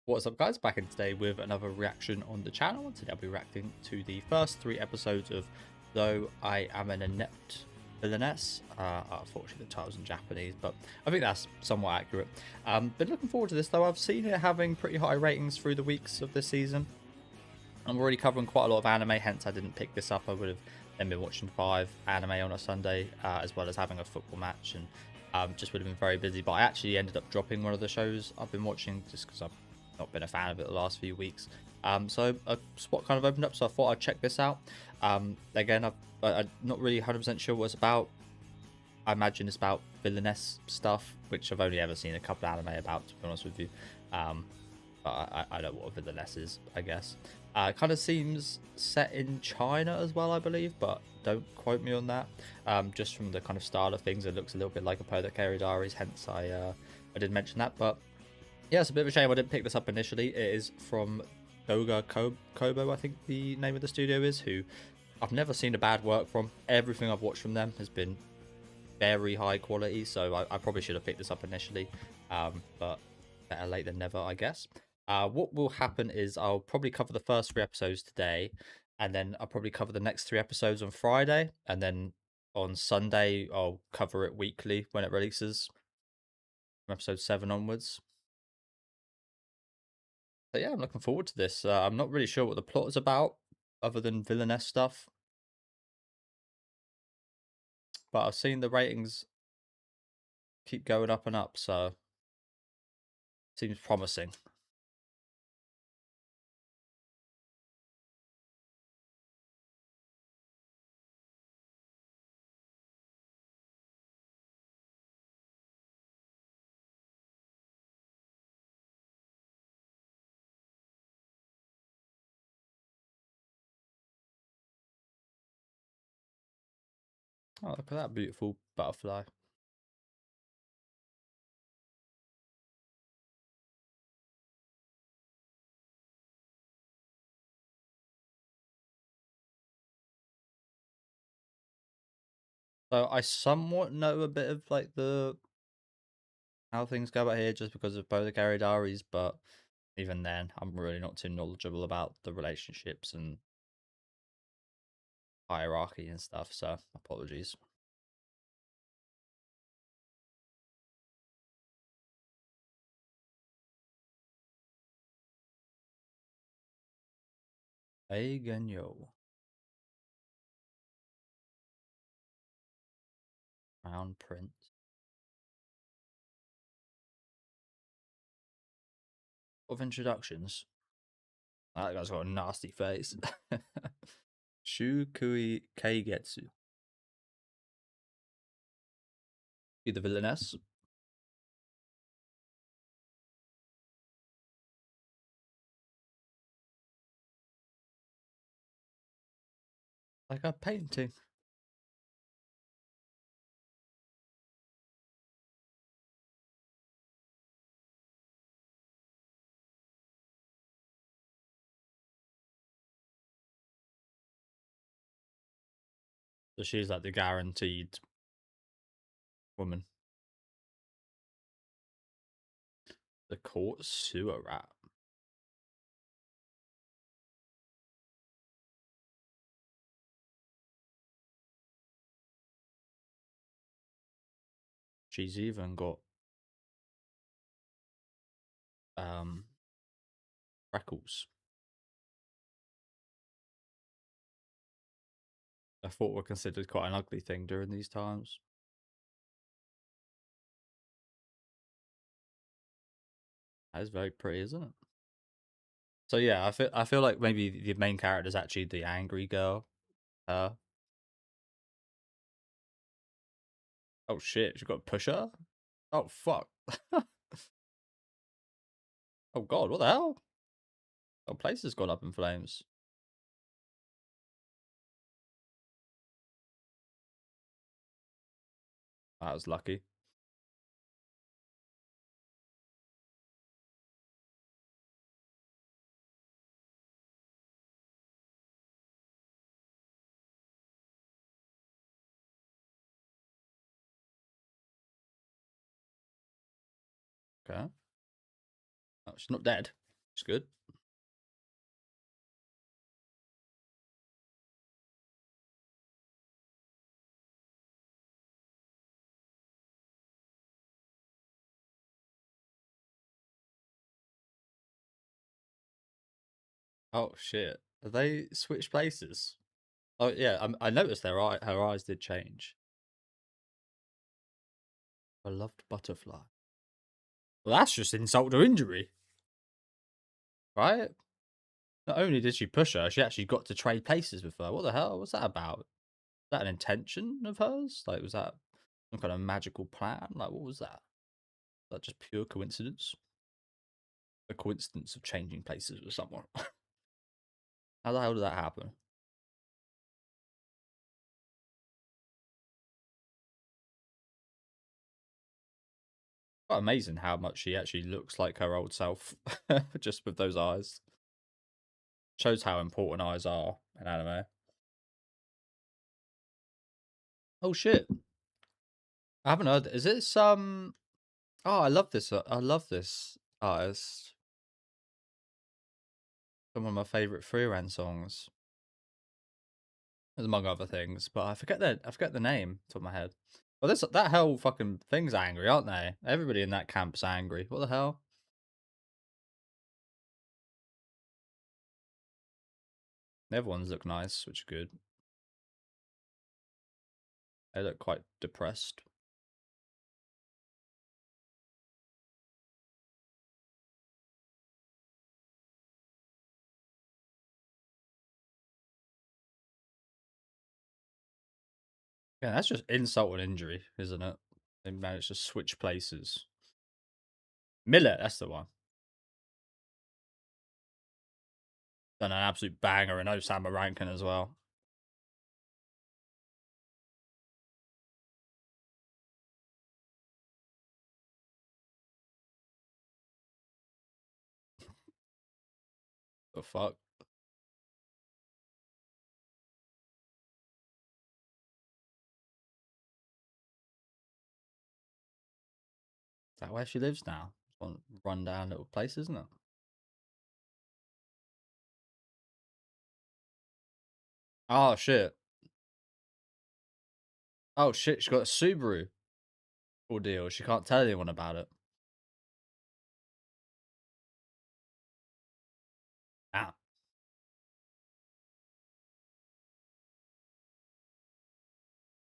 What's up, guys? Back in today with another reaction on the channel. Today I'll be reacting to the first 3 episodes of Though I Am an Inept Villainess. Unfortunately the title's in Japanese, but I think that's somewhat accurate. Been looking forward to this though. I've seen it having pretty high ratings through the weeks of this season. I'm already covering quite a lot of anime, hence I didn't pick this up. I would have then been watching 5 anime on a Sunday, as well as having a football match, and just would have been very busy. But I actually ended up dropping one of the shows I've been watching just because I've not been a fan of it the last few weeks. So a spot kind of opened up, so I thought I'd check this out. Again, I'm not really 100% sure what it's about. I imagine it's about villainess stuff, which I've only ever seen a couple of anime about, to be honest with you. But I know what a villainess is, I guess. It kind of seems set in China as well, I believe, but don't quote me on that. Just from the kind of style of things, it looks a little bit like a Apothecary Diaries, hence I did mention that. But yeah, it's a bit of a shame I didn't pick this up initially. It is from Doga Kobo, I think the name of the studio is, who I've never seen a bad work from. Everything I've watched from them has been very high quality, so I probably should have picked this up initially, but better late than never, I guess. What will happen is I'll probably cover the first 3 episodes today, and then I'll probably cover the next 3 episodes on Friday, and then on Sunday I'll cover it weekly when it releases from episode 7 onwards. So yeah, I'm looking forward to this. I'm not really sure what the plot is about, other than villainess stuff, but I've seen the ratings keep going up and up, so seems promising. Oh, look at that beautiful butterfly. So I somewhat know a bit of like the how things go about here just because of Apothecary Diaries, but even then, I'm really not too knowledgeable about the relationships and hierarchy and stuff. So apologies. Agenyo, Crown Prince of introductions. That guy's got a nasty face. Shukui Keigetsu. Be the villainess. Like a painting. So she's like the guaranteed woman. The court sewer rat. She's even got um freckles. I thought were considered quite an ugly thing during these times. That is very pretty, isn't it? So yeah, I feel like maybe the main character is actually the angry girl. Oh shit, she got a pusher? Oh fuck. Oh god, what the hell? Oh, place has gone up in flames. That was lucky. Okay. Oh, she's not dead. It's good. Oh shit! Have they switched places? Oh yeah, I noticed her eyes did change. A loved butterfly. Well, that's just insult to injury, right? Not only did she push her, she actually got to trade places with her. What the hell was that about? Was that an intention of hers? Like, was that some kind of magical plan? Like, what was that? Was that just pure coincidence? A coincidence of changing places with someone. How the hell did that happen? Quite amazing how much she actually looks like her old self, just with those eyes. Shows how important eyes are in anime. Oh shit! I haven't heard. Is this Oh, I love this. I love this artist. Some of my favorite freelance songs, among other things. But I forget the name top of my head. Well, this that whole fucking thing's angry, aren't they? Everybody in that camp's angry. What the hell? Everyone's look nice, which is good. They look quite depressed. Yeah, that's just insult and injury, isn't it? They managed to switch places. Millet, that's the one. Done an absolute banger in Osama Rankin as well. The fuck? Is that where she lives now? One run down little place, isn't it? Oh shit. Oh shit, she got a Subaru ordeal. She can't tell anyone about it. Ah.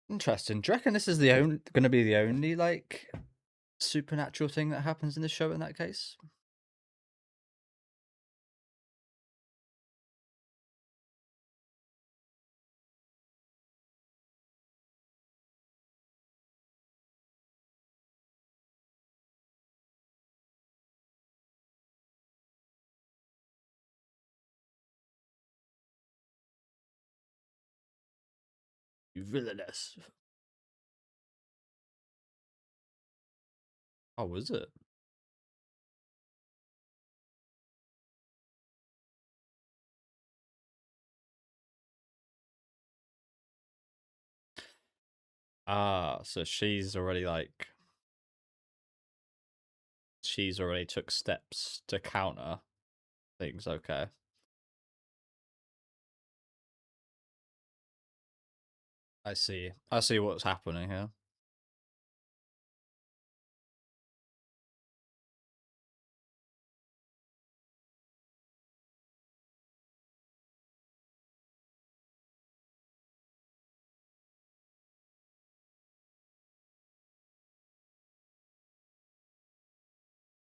Interesting. Do you reckon this is the only gonna be the only like supernatural thing that happens in the show in that case? You villainess. Oh, was it? Ah, so she's already took steps to counter things, okay. I see. I see what's happening here.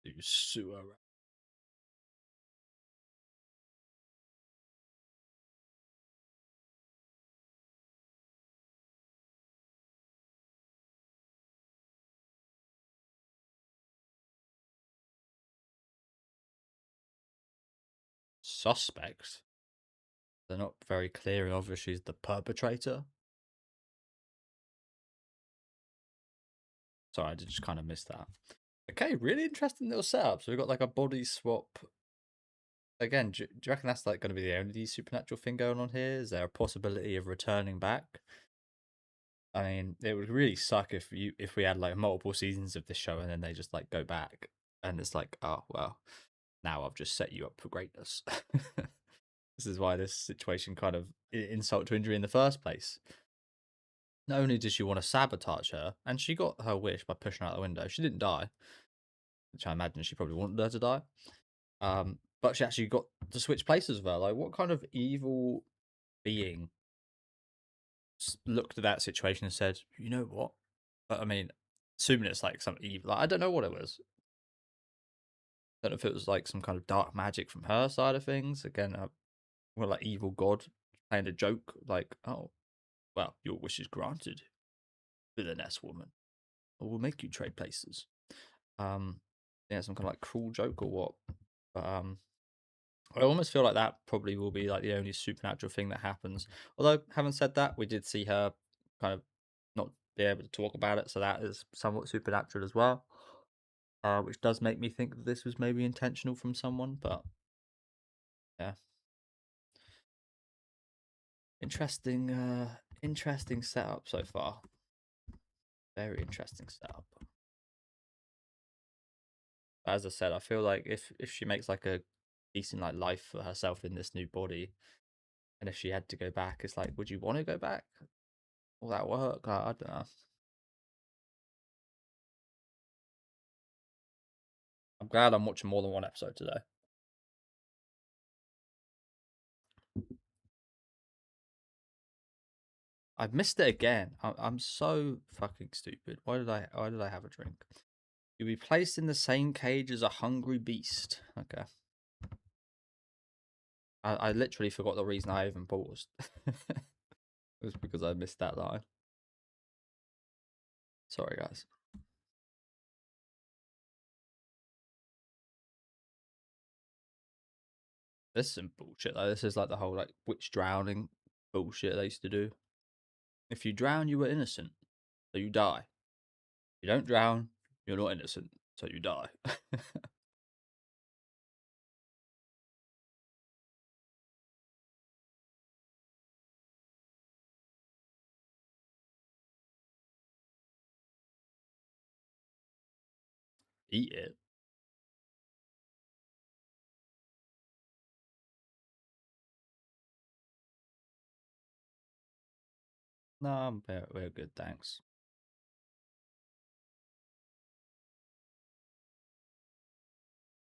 You sewer suspect. They're not very clear and obvious she's the perpetrator. Sorry, I did just kind of miss that. Okay, really interesting little setup. So we've got like a body swap. Again, do you reckon that's like going to be the only supernatural thing going on here? Is there a possibility of returning back? I mean, it would really suck if we had like multiple seasons of this show and then they just like go back and it's like, oh well, now I've just set you up for greatness. This is why this situation kind of insult to injury in the first place. Not only did she want to sabotage her, and she got her wish by pushing her out the window, she didn't die, which I imagine she probably wanted her to die. But she actually got to switch places with her. Like, what kind of evil being looked at that situation and said, "You know what?" I mean, assuming it's like some evil, like, I don't know what it was. I don't know if it was like some kind of dark magic from her side of things. Again, well, like evil god playing a joke, like, "Oh, well, your wish is granted, villainess woman. I will make you trade places." Yeah, some kind of like cruel joke or what? But I almost feel like that probably will be like the only supernatural thing that happens. Although, having said that, we did see her kind of not be able to talk about it, so that is somewhat supernatural as well. Which does make me think that this was maybe intentional from someone, but yeah, interesting setup so far. Very interesting setup. As I said, I feel like if she makes like a decent like life for herself in this new body, and if she had to go back, it's like, would you want to go back? Will that work? I don't know. I'm glad I'm watching more than one episode today. I've missed it again. I'm so fucking stupid. Why did I have a drink? You'll be placed in the same cage as a hungry beast. Okay. I literally forgot the reason I even paused. It was because I missed that line. Sorry, guys. This is some bullshit though. This is like the whole like witch drowning bullshit they used to do. If you drown, you were innocent, so you die. If you don't drown, you're not innocent, so you die. Eat it. No, we're good, thanks.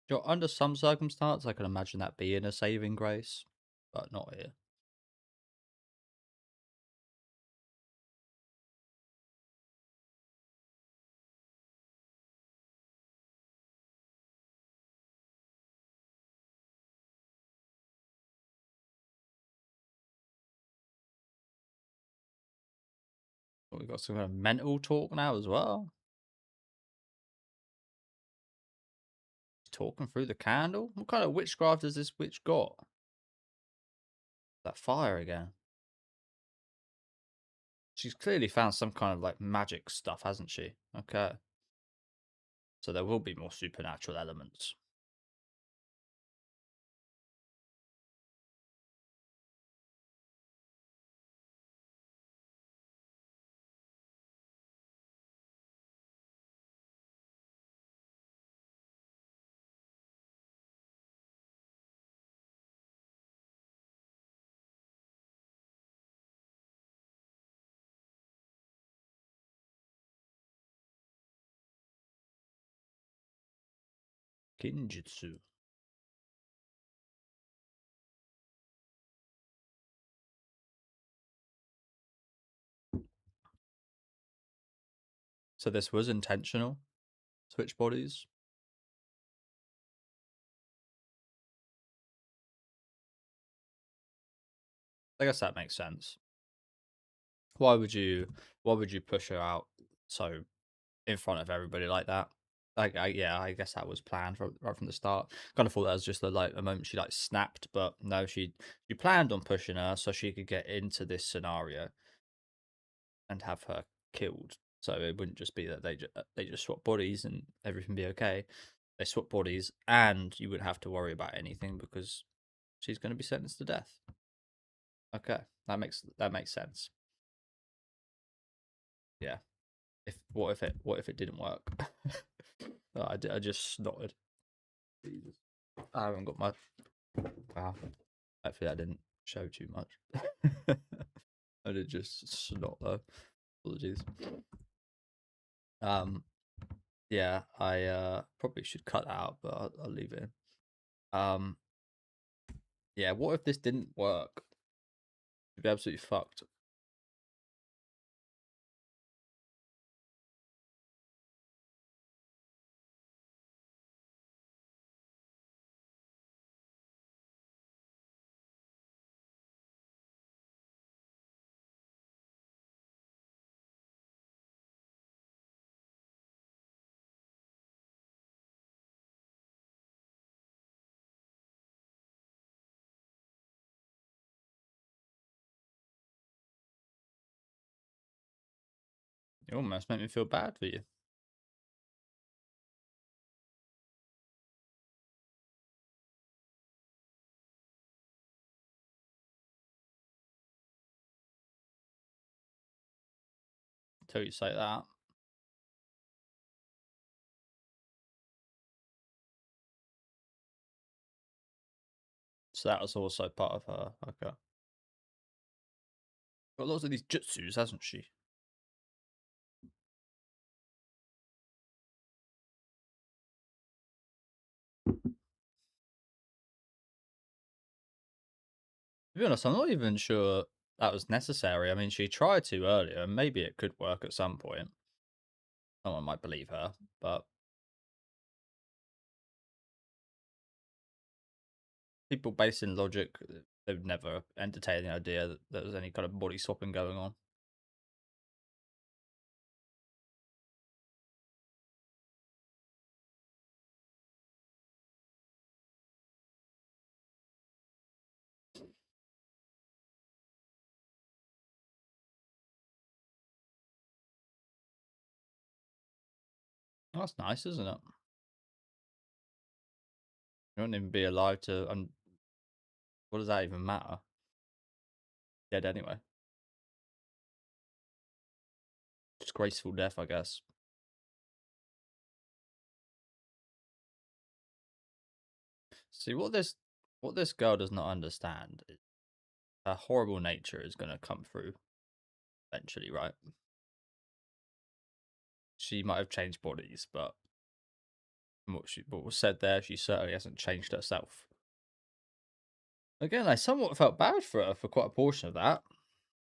Sure, under some circumstance, I can imagine that being a saving grace, but not here. We've got some kind of mental talk now as well. Talking through the candle? What kind of witchcraft has this witch got? That fire again. She's clearly found some kind of like magic stuff, hasn't she? Okay. So there will be more supernatural elements. Kinjutsu. So this was intentional. Switch bodies. I guess that makes sense. Why would you? Why would you push her out so in front of everybody like that? Yeah, I guess that was planned right from the start. Kind of thought that was just like a moment she like snapped, but no, she planned on pushing her so she could get into this scenario and have her killed. So it wouldn't just be that they just swap bodies and everything be okay. They swap bodies, and you wouldn't have to worry about anything because she's going to be sentenced to death. Okay, that makes sense. Yeah. If what if it didn't work? I just snotted. Jesus. I haven't got my. Wow. Hopefully that didn't show too much. I did just snot though. Apologies. Um. Yeah, I probably should cut that out, but I'll leave it in. Yeah. What if this didn't work? It'd be absolutely fucked. You almost make me feel bad for you. Until you say that. So that was also part of her. Okay. Got lots of these jutsus, hasn't she? To be honest, I'm not even sure that was necessary. I mean, she tried to earlier, and maybe it could work at some point. Someone might believe her, but people based in logic, they've never entertained the idea that there was any kind of body swapping going on. That's nice, isn't it? You wouldn't even be alive to. What does that even matter? Dead anyway. Just graceful death, I guess. See what this girl does not understand is her horrible nature is gonna come through eventually, right? She might have changed bodies, but from what was said there, she certainly hasn't changed herself. Again, I somewhat felt bad for her for quite a portion of that.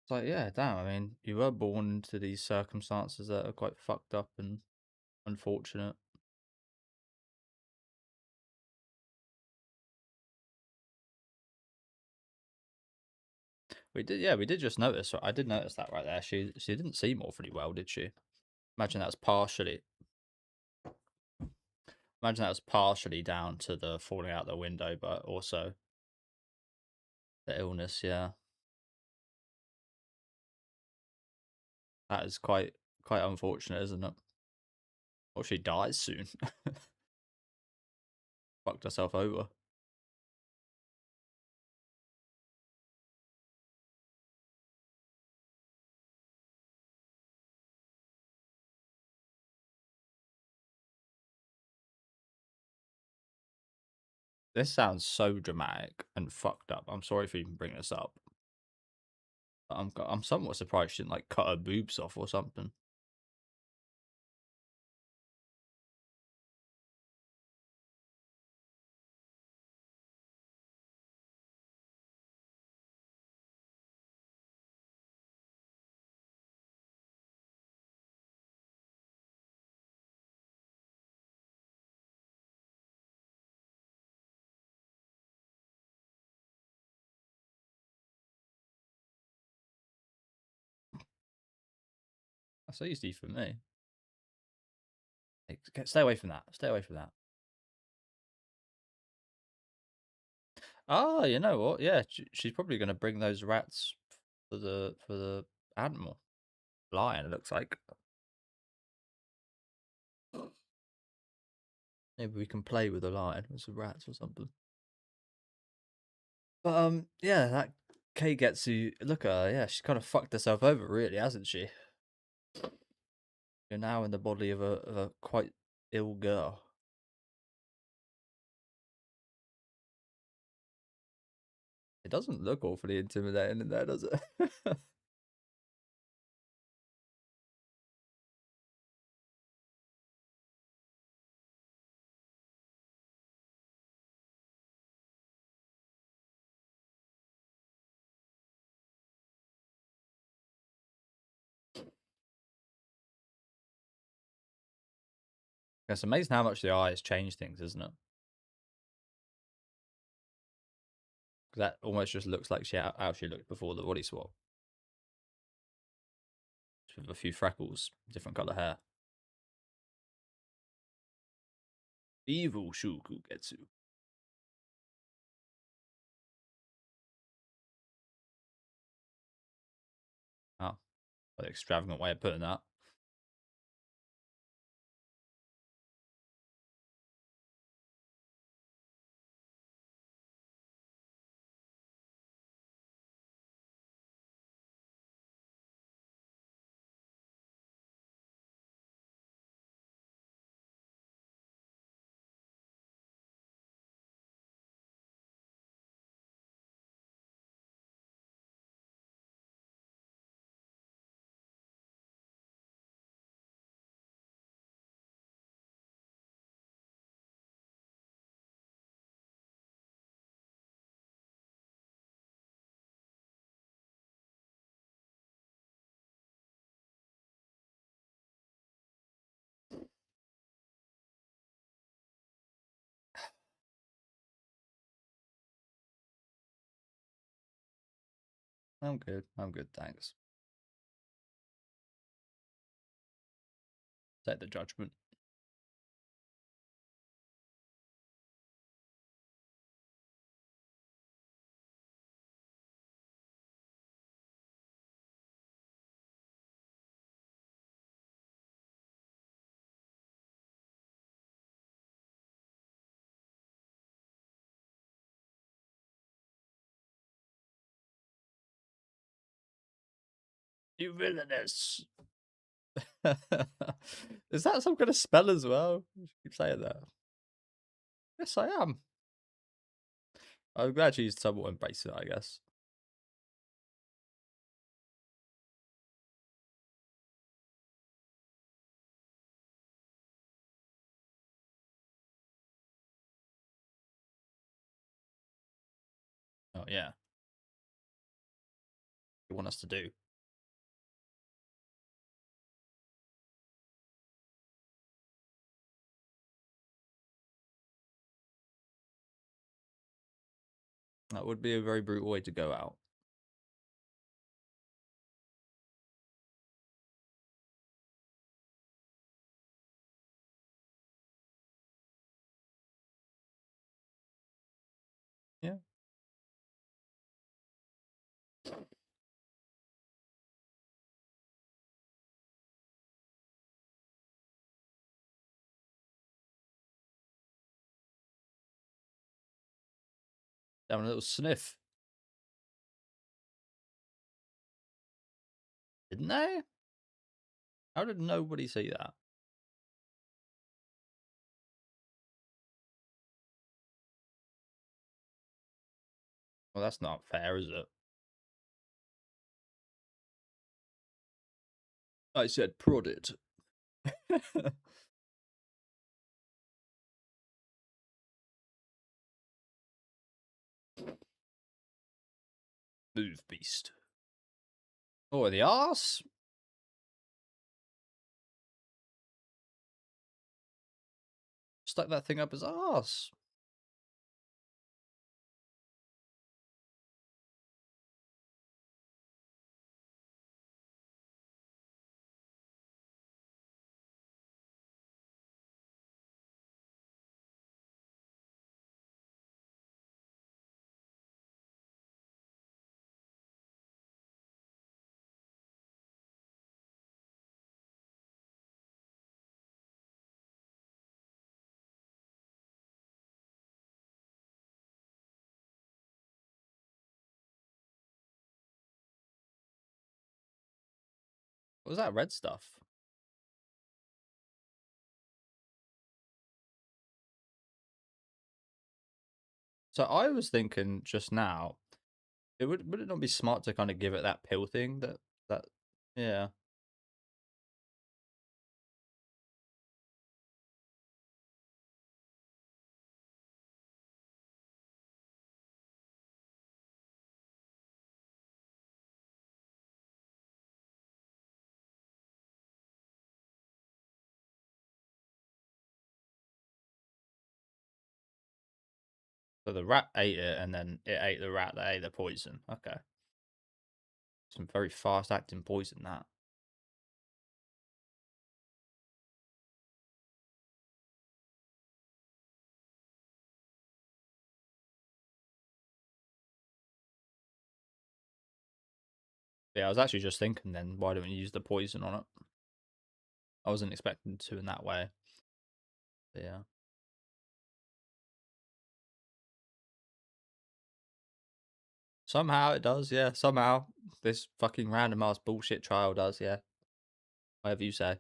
It's like, yeah, damn. I mean, you were born into these circumstances that are quite fucked up and unfortunate. We did just notice. I did notice that right there. She didn't seem awfully well, did she? Imagine that was partially. Imagine that was partially down to the falling out the window, but also the illness. Yeah, that is quite unfortunate, isn't it? Or she dies soon. Fucked herself over. This sounds so dramatic and fucked up. I'm sorry for even bringing this up. But I'm somewhat surprised she didn't like cut her boobs off or something. That's easy for me. Stay away from that. Stay away from that. Oh, you know what? Yeah, she's probably going to bring those rats for the animal lion. It looks like maybe we can play with the lion with some rats or something. But yeah, that Keigetsu. Look at her. Yeah, she's kind of fucked herself over, really, hasn't she? You're now in the body of a quite ill girl. It doesn't look awfully intimidating in there, does it? It's amazing how much the eyes change things, isn't it? That almost just looks like how she looked before the body swap. Just with a few freckles, different color hair. Evil Shukugetsu. Oh, what an extravagant way of putting that. I'm good. I'm good, thanks. Take the judgment. You villainess. Is that some kind of spell as well? You keep saying that. Yes, I am. I'm glad she's somewhat embracing it, I guess. Oh, yeah. What you want us to do? That would be a very brutal way to go out. Yeah. Having a little sniff. Didn't they? How did nobody see that? Well, that's not fair, is it? I said prodded. Move, beast. Oh, the arse? Stuck that thing up his arse. What was that red stuff? So I was thinking just now Would it not be smart to kind of give it that pill thing that yeah. So the rat ate it, and then it ate the rat that ate the poison. Okay, some very fast acting poison that. Yeah, I was actually just thinking then, why don't you use the poison on it? I wasn't expecting to in that way. But yeah. Somehow it does, yeah. Somehow this fucking random ass bullshit trial does, yeah. Whatever you say.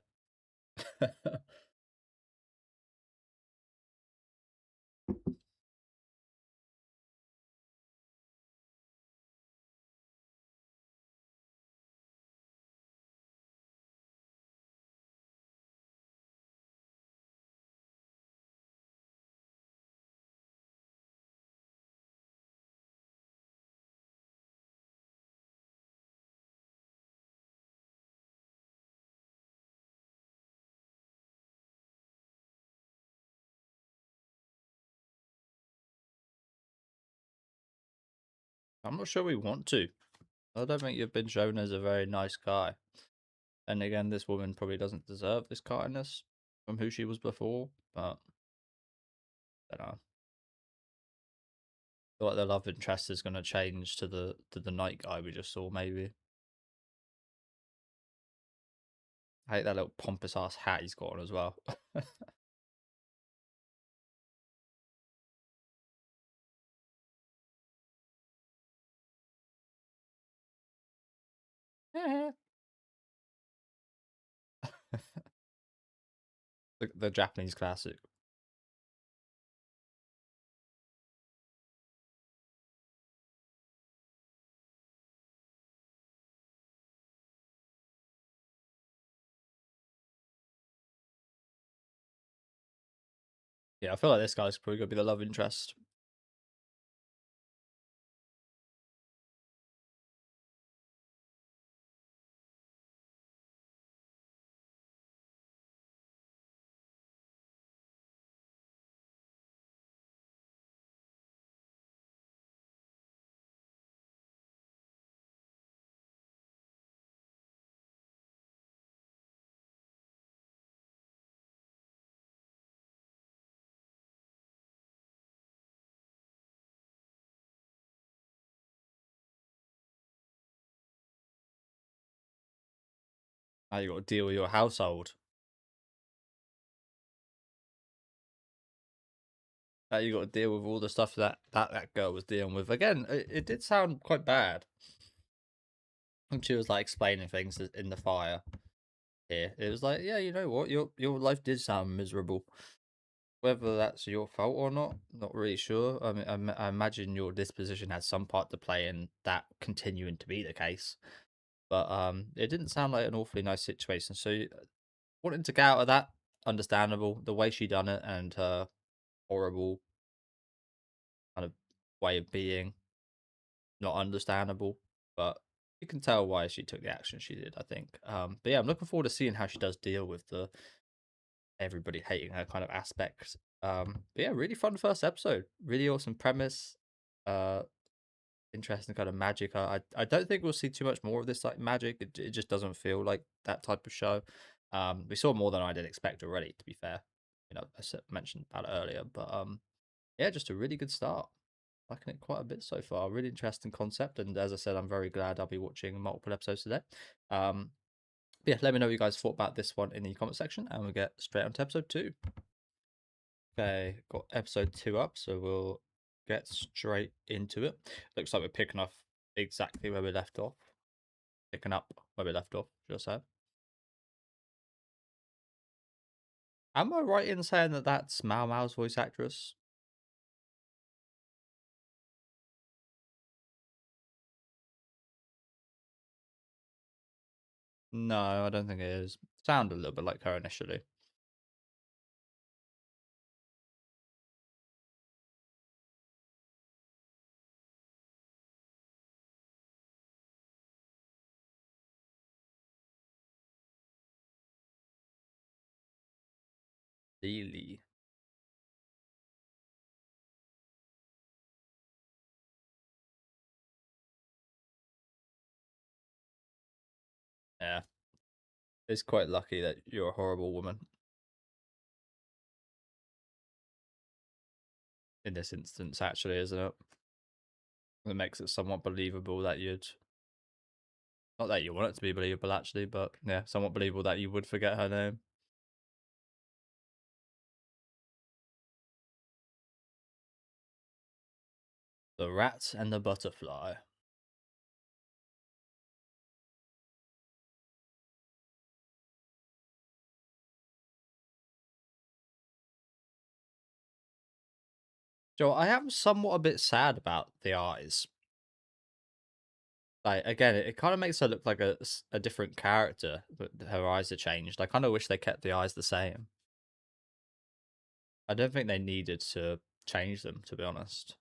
I'm not sure we want to. I don't think you've been shown as a very nice guy. And again, this woman probably doesn't deserve this kindness from who she was before, but I don't know. I feel like the love interest is gonna change to the night guy we just saw, maybe. I hate that little pompous ass hat he's got on as well. The Japanese classic. Yeah, I feel like this guy's probably gonna be the love interest. Now you got to deal with your household. Now you got to deal with all the stuff that girl was dealing with. Again, it did sound quite bad. And she was like explaining things in the fire here. It was like, yeah, you know what, your life did sound miserable. Whether that's your fault or not really sure. I mean, I imagine your disposition has some part to play in that continuing to be the case. But it didn't sound like an awfully nice situation. So wanting to get out of that, understandable. The way she done it and her horrible kind of way of being, not understandable. But you can tell why she took the action she did, I think. But yeah, I'm looking forward to seeing how she does deal with the everybody hating her kind of aspect. But yeah, really fun first episode. Really awesome premise. Uh, interesting kind of magic. I don't think we'll see too much more of this like magic. It just doesn't feel like that type of show. We saw more than I did expect already. To be fair, you know, mentioned about it earlier, but yeah, just a really good start. Liking it quite a bit so far. Really interesting concept, and as I said, I'm very glad I'll be watching multiple episodes today. Um, yeah, let me know what you guys thought about this one in the comment section, and we'll get straight on to episode 2. Okay, got episode 2 up, so we'll get straight into it. Looks like we're picking up exactly where we left off. Picking up where we left off, should I say. Am I right in saying that that's Mau Mau's voice actress? No, I don't think it is. Sounded a little bit like her initially. Really? Yeah. It's quite lucky that you're a horrible woman in this instance, actually, isn't it? It makes it somewhat believable that you'd. Not that you want it to be believable, actually, but yeah, somewhat believable that you would forget her name. The rat and the butterfly. Joe, I am somewhat a bit sad about the eyes. Like again, it kind of makes her look like a different character, but her eyes are changed. I kind of wish they kept the eyes the same. I don't think they needed to change them, to be honest.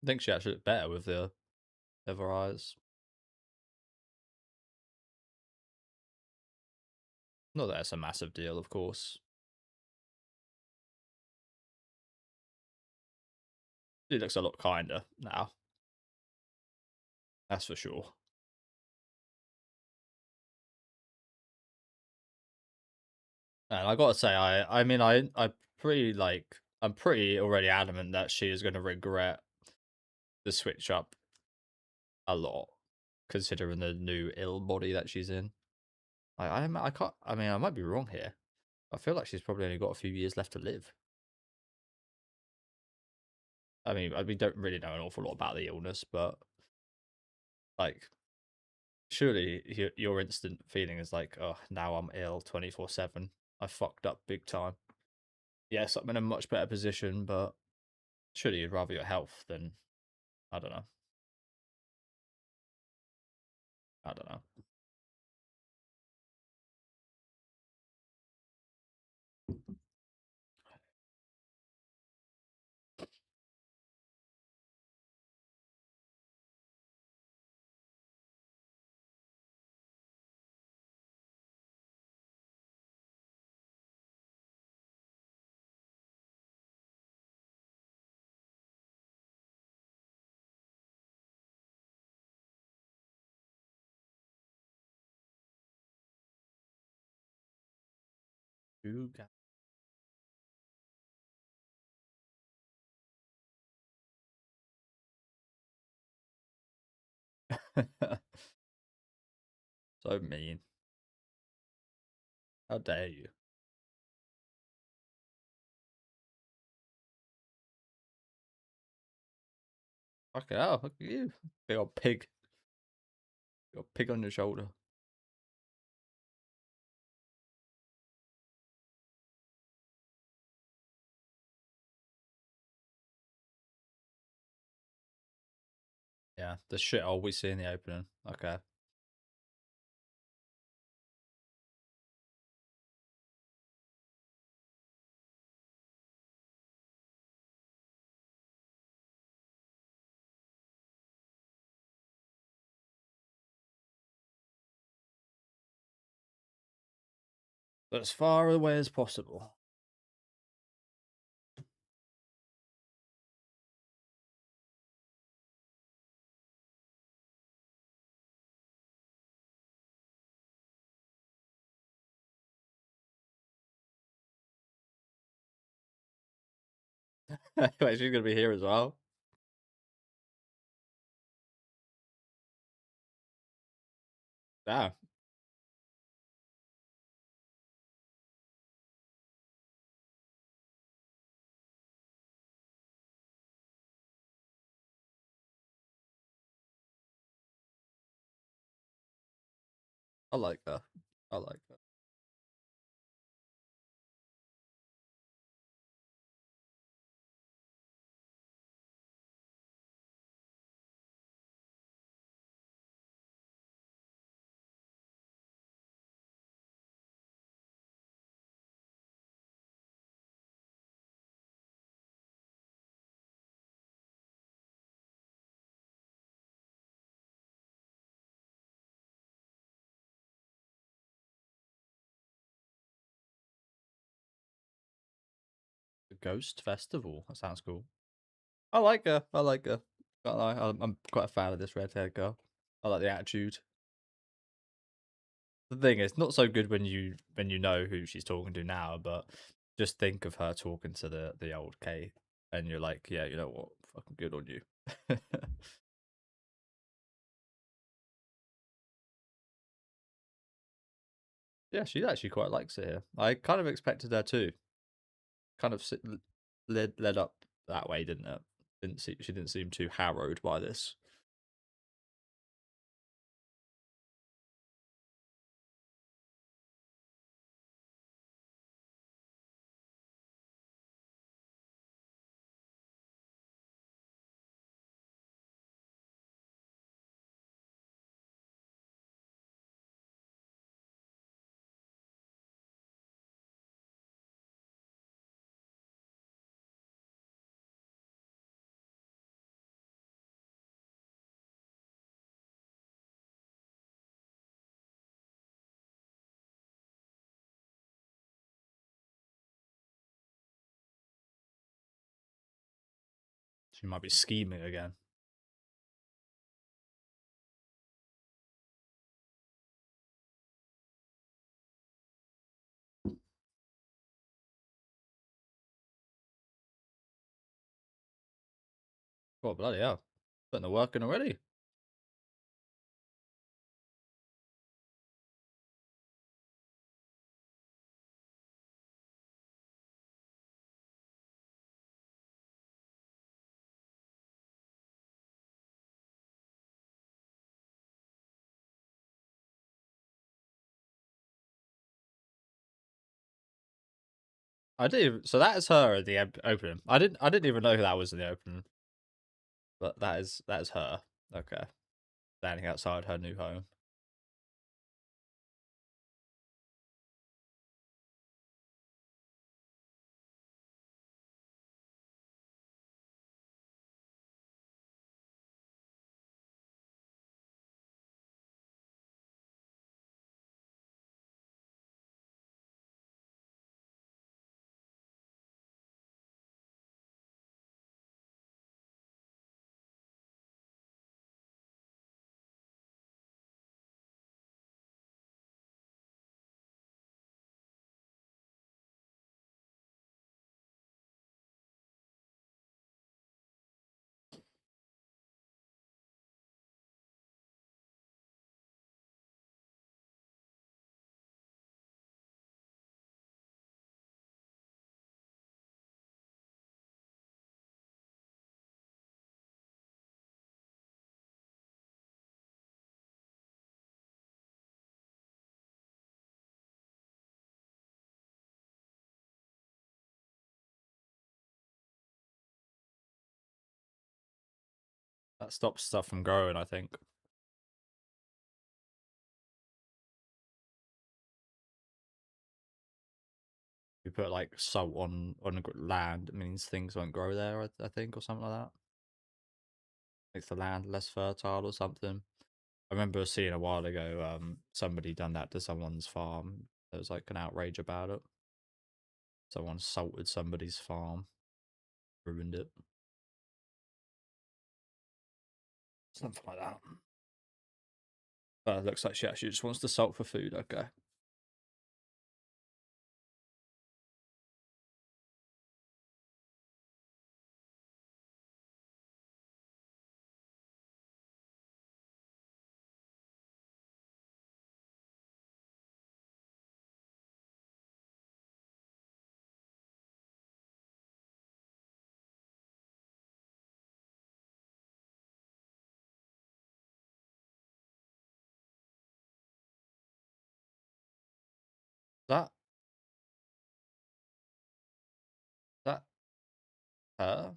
I think she actually looked better with the other eyes. Not that it's a massive deal, of course. She looks a lot kinder now. That's for sure. And I gotta say, I pretty like, I'm pretty already adamant that she is going to regret the switch up a lot, considering the new ill body that she's in. I can't. I mean, I might be wrong here. I feel like she's probably only got a few years left to live. I mean, we don't really know an awful lot about the illness, but like, surely your instant feeling is like, oh, now I'm ill 24/7. I fucked up big time. Yes, I'm in a much better position, but surely you'd rather your health than, I don't know. I don't know. Who So mean. How dare you? Fucking hell, look at you. Big old pig. Big old pig on your shoulder. Yeah, the shit we see in the opening. Okay. But as far away as possible. Wait, she's gonna be here as well. Damn, I like that. I like that. Ghost Festival. That sounds cool. I like her. I like her. I'm quite a fan of this red-haired girl. I like the attitude. The thing is, not so good when you know who she's talking to now, but just think of her talking to the old Kate, and you're like, yeah, you know what, fucking good on you. Yeah, she actually quite likes it here. I kind of expected her to. Kind of led up that way, didn't it? She didn't seem too harrowed by this. She might be scheming again. Oh bloody hell! Putting the work in already. I didn't. So that is her at the opening. I didn't even know who that was in the opening. But that is her. Okay, standing outside her new home. That stops stuff from growing, I think. You put like salt on land, it means things won't grow there. I think, or something like that. Makes the land less fertile or something. I remember seeing a while ago, somebody done that to someone's farm. There was like an outrage about it. Someone salted somebody's farm, ruined it. Something like that. But it looks like she actually just wants the salt for food. Okay. That that her?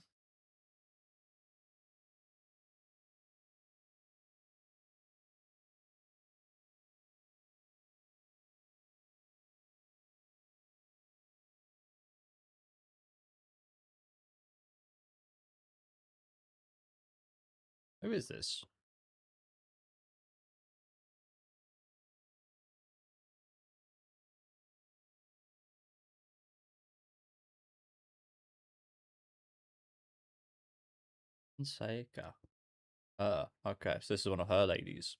Who is this? Seika. Okay, so this is one of her ladies.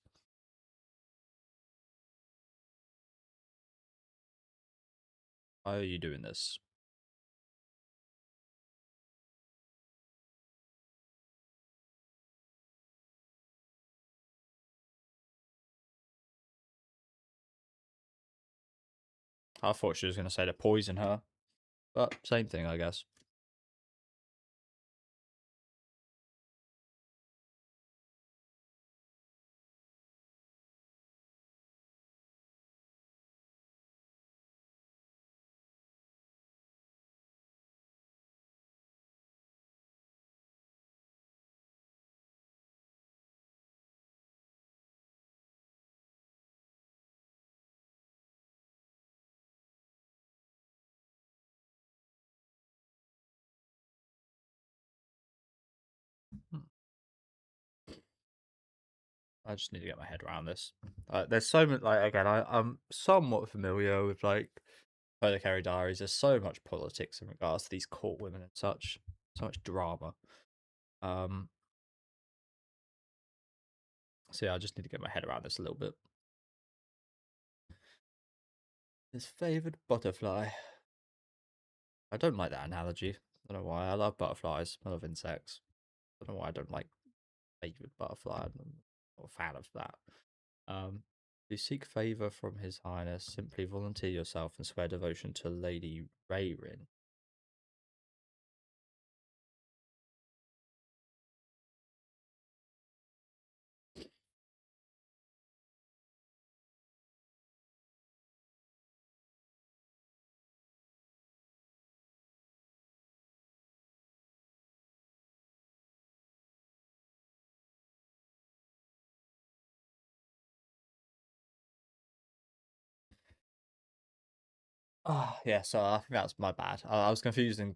Why are you doing this? I thought she was going to say to poison her, but same thing, I guess. I just need to get my head around this. There's so much, like, again, I'm somewhat familiar with, like, Carry Diaries. There's so much politics in regards to these court women and such. So much drama. So yeah, I just need to get my head around this a little bit. His favorite butterfly. I don't like that analogy. I don't know why. I love butterflies. I love insects. I don't know why I don't like favorite butterfly. I'm not a fan of that. You seek favor from His Highness. Simply volunteer yourself and swear devotion to Lady Rayrin. Ah, yeah. So I think that's my bad. I was confusing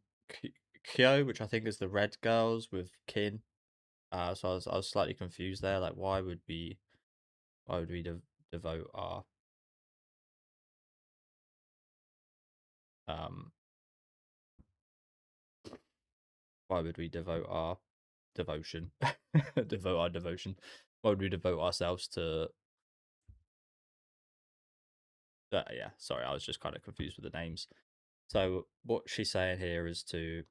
Kyo, which I think is the red girls, with Kin. So I was slightly confused there. Like, why would we devote our um why would we devote our devotion devote our devotion? Why would we devote ourselves to? Yeah, sorry, I was just kind of confused with the names. So what she's saying here is to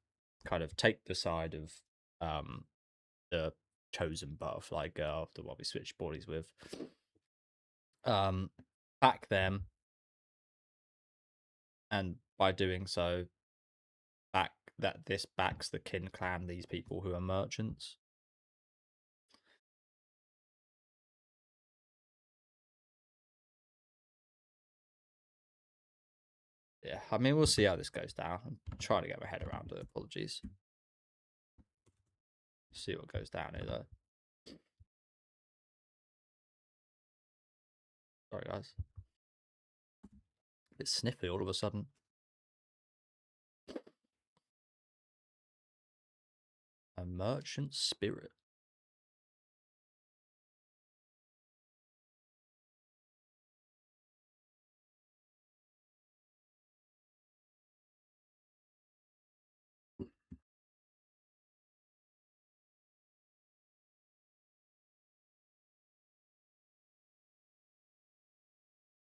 kind of take the side of the chosen butterfly girl, the one we switched bodies with, um, back them, and by doing so, back that this backs the Kin clan, these people who are merchants. Yeah, I mean, we'll see how this goes down. I'm trying to get my head around it. Apologies. See what goes down here, though. Sorry, guys. A bit sniffly all of a sudden. A merchant spirit.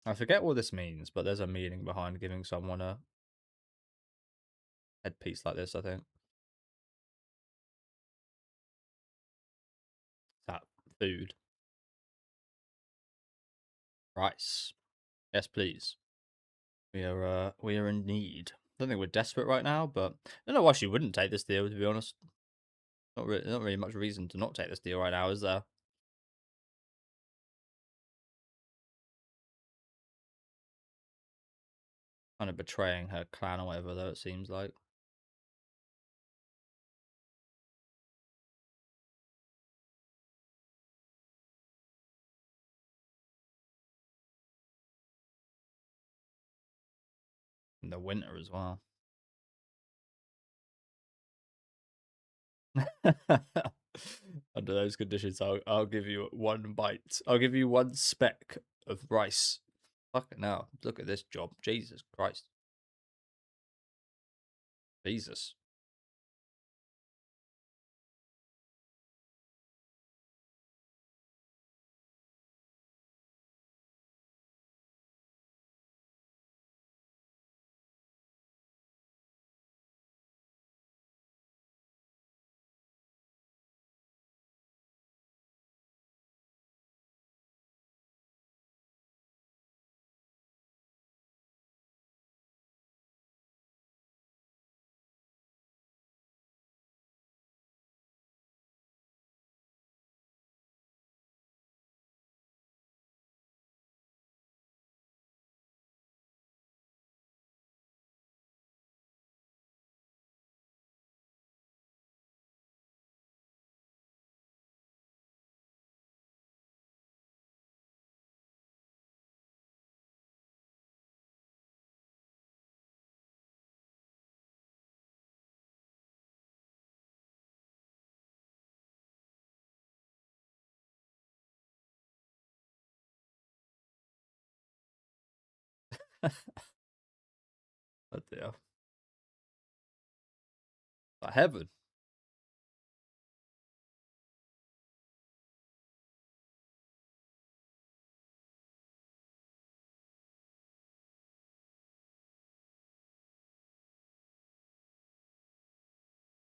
I forget what this means, but there's a meaning behind giving someone a headpiece like this, I think. That food. Rice. Yes, please. We are in need. I don't think we're desperate right now, but I don't know why she wouldn't take this deal, to be honest. Not really much reason to not take this deal right now, is there? Kind of betraying her clan or whatever, though, it seems like. In the winter as well. Under those conditions, I'll give you one bite. I'll give you one speck of rice. Fuck it now. Look at this job. Jesus Christ. Jesus. Oh dear. Like heaven.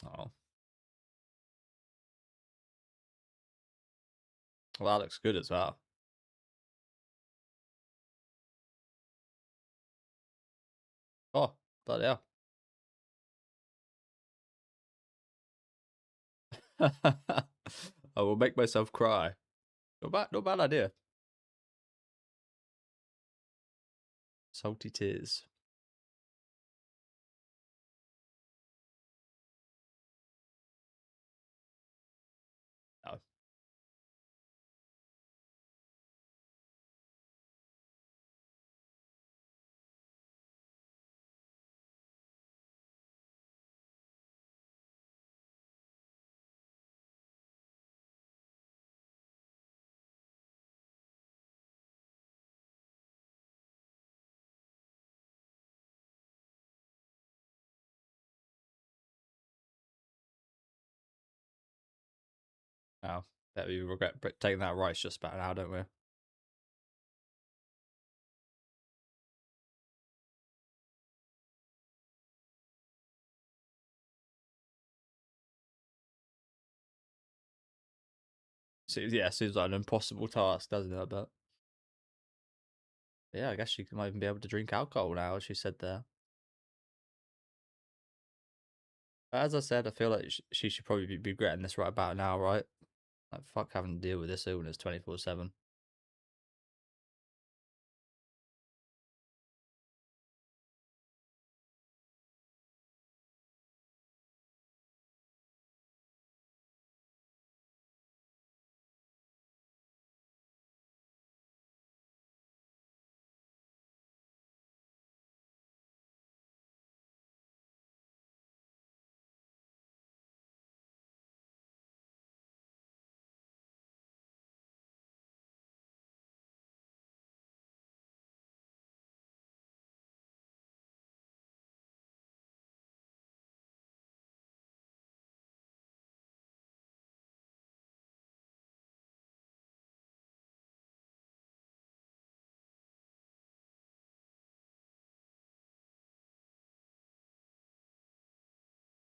Oh. Well, that looks good as well. Oh, bloody hell. I will make myself cry. Not bad idea. Salty tears. No. Oh, bet we regret taking that rice just about now, don't we? So, yeah, seems like an impossible task, doesn't it? But yeah, I guess she might even be able to drink alcohol now, as she said there. But as I said, I feel like she should probably be regretting this right about now, right? Like, fuck having to deal with this illness 24/7.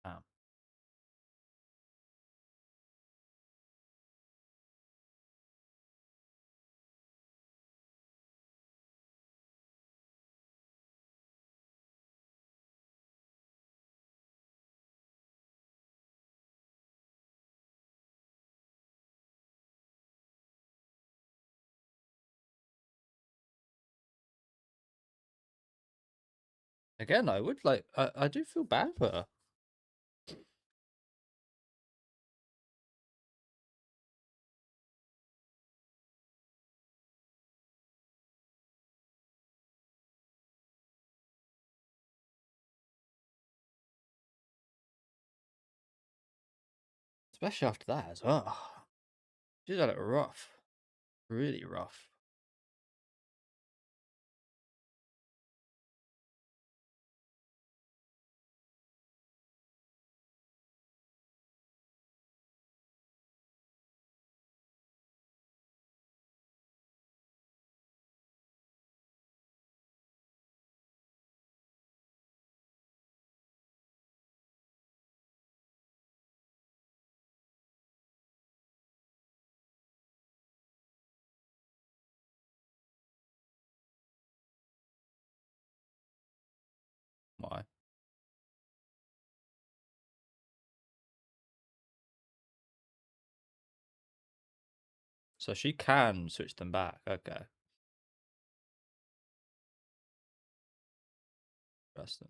Um, Again, I would like. I do feel bad for her. Especially after that as well. She's had it rough. Really rough. Why? So she can switch them back. Okay. Interesting.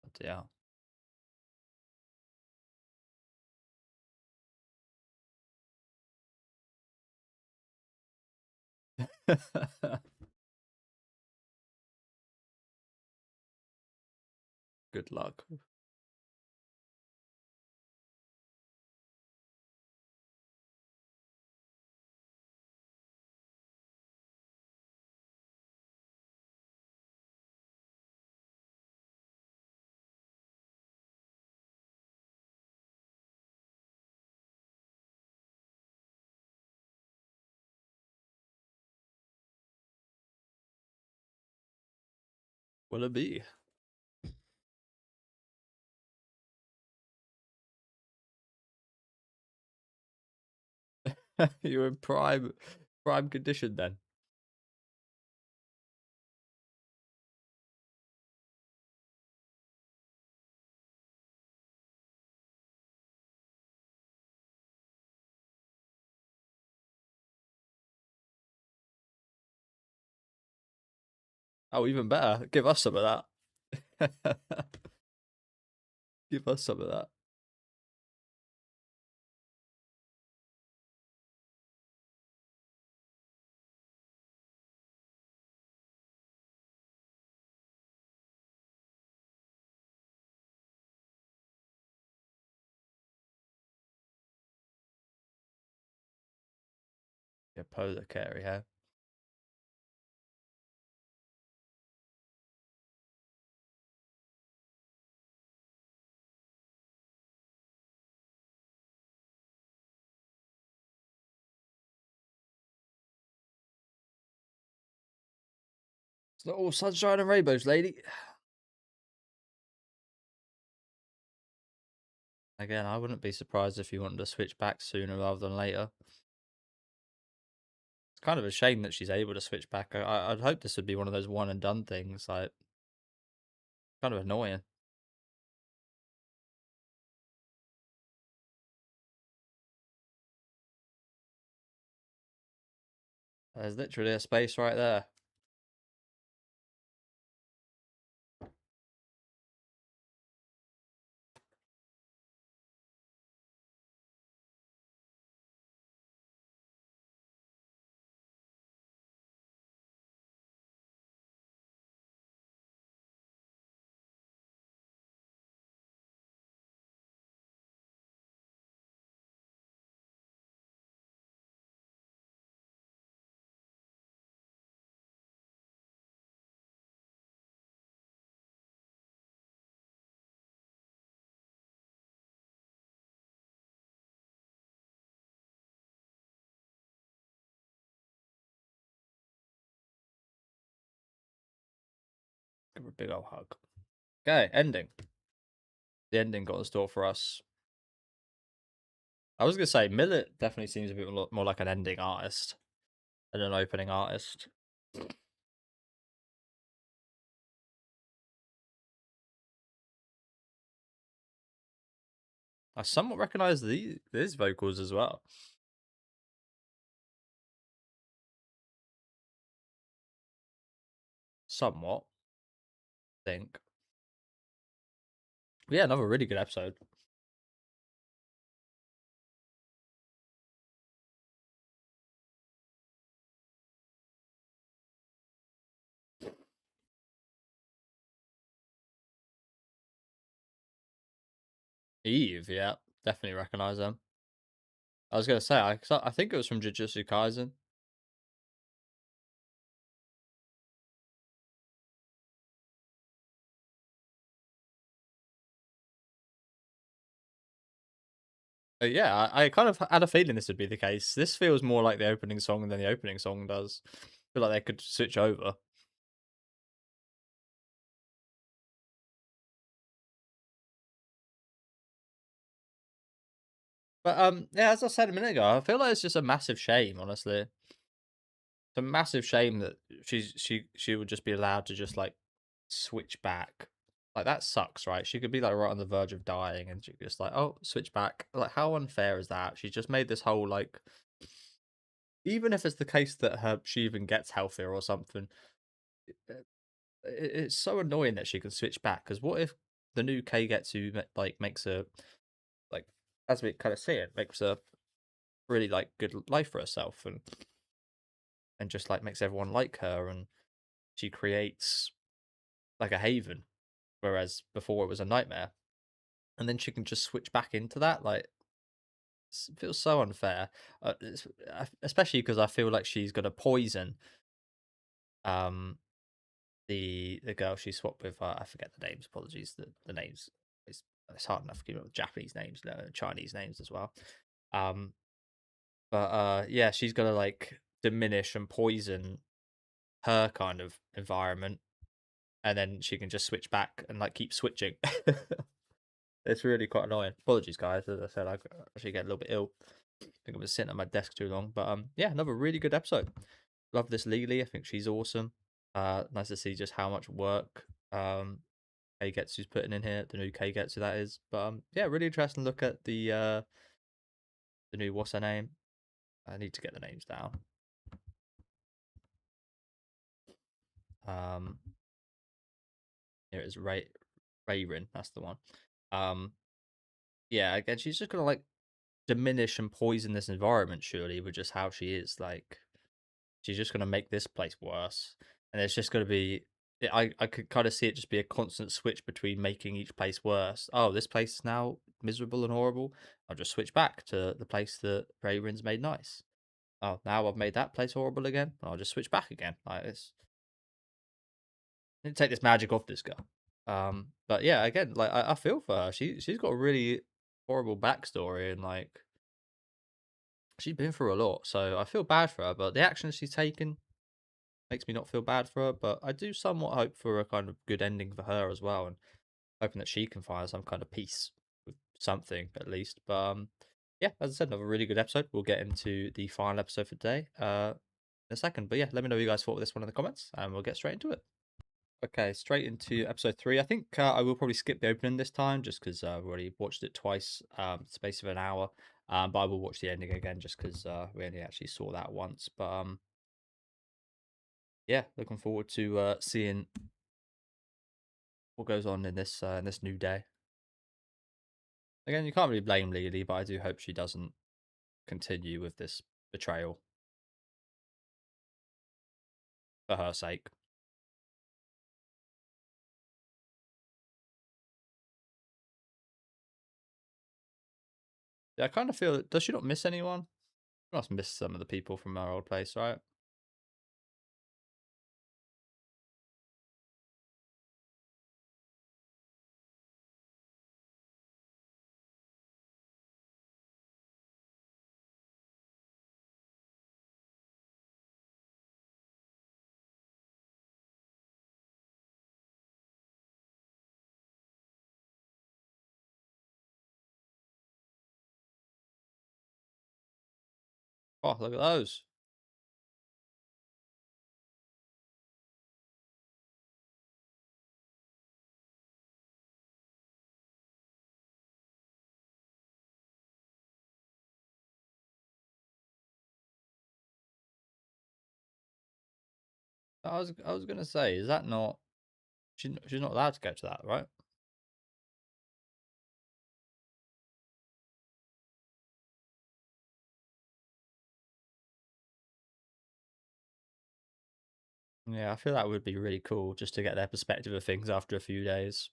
But yeah. Good luck. Will it be? You're in prime condition then. Oh, even better. Give us some of that. Give us some of that. Yeah, polar carry, huh? It's not all sunshine and rainbows, lady. Again, I wouldn't be surprised if you wanted to switch back sooner rather than later. It's kind of a shame that she's able to switch back. I'd hope this would be one of those one and done things. Like, kind of annoying. There's literally a space right there. Give her a big old hug. Okay, ending. The ending got in store for us. I was gonna say Millet definitely seems a bit more like an ending artist than an opening artist. I somewhat recognize these vocals as well. Somewhat, I think. But yeah, another really good episode. Eve, yeah, definitely recognize them. I was gonna say, I think it was from Jujutsu Kaisen. Yeah, I kind of had a feeling this would be the case. This feels more like the opening song than the opening song does. I feel like they could switch over. But yeah, as I said a minute ago, I feel like it's just a massive shame, honestly. It's a massive shame that she would just be allowed to just like switch back. Like that sucks, right? She could be like right on the verge of dying and she just like, oh, switch back. Like how unfair is that? She just made this whole like even if it's the case that she even gets healthier or something, it's so annoying that she can switch back. Because what if the new Keigetsu like makes a like as we kind of see it makes a really like good life for herself and just like makes everyone like her and she creates like a haven whereas before it was a nightmare. And then she can just switch back into that. Like, it feels so unfair, especially because I feel like she's gonna poison um the girl she swapped with. I forget the names. Apologies. The names. It's hard enough to keep up with Japanese names, Chinese names as well. Um, but yeah, she's gonna like diminish and poison her kind of environment, and then she can just switch back and like keep switching. It's really quite annoying. Apologies, guys. As I said, I actually get a little bit ill. I think I've been sitting at my desk too long. But yeah, another really good episode. Love this Lily. I think she's awesome. Nice to see just how much work Keigetsu's putting in here. The new Keigetsu that is. But yeah, really interesting look at the new, what's her name? I need to get the names down. Um, here it is, Rayrin. That's the one. Yeah, again, she's just gonna like diminish and poison this environment, surely, with just how she is. Like, she's just gonna make this place worse, and it's just gonna be. I could kind of see it just be a constant switch between making each place worse. Oh, this place is now miserable and horrible. I'll just switch back to the place that Rayrin's made nice. Oh, now I've made that place horrible again. I'll just switch back again. Like this, I need to take this magic off this girl. But yeah, again, like I feel for her. She's got a really horrible backstory, and like she's been through a lot. So I feel bad for her. But the actions she's taken makes me not feel bad for her. But I do somewhat hope for a kind of good ending for her as well, and hoping that she can find some kind of peace with something at least. But yeah, as I said, another really good episode. We'll get into the final episode for today in a second. But yeah, let me know what you guys thought of this one in the comments, and we'll get straight into it. Okay, straight into episode 3. I think I will probably skip the opening this time just because I've already watched it twice, space of an hour. But I will watch the ending again just because we only actually saw that once. But yeah, looking forward to seeing what goes on in this new day. Again, you can't really blame Lily, but I do hope she doesn't continue with this betrayal for her sake. Yeah, I kind of feel, does she not miss anyone? She must miss some of the people from her old place, right? Oh, look at those. I was gonna say, is that not she's not allowed to go to that, right? Yeah, I feel that would be really cool just to get their perspective of things after a few days.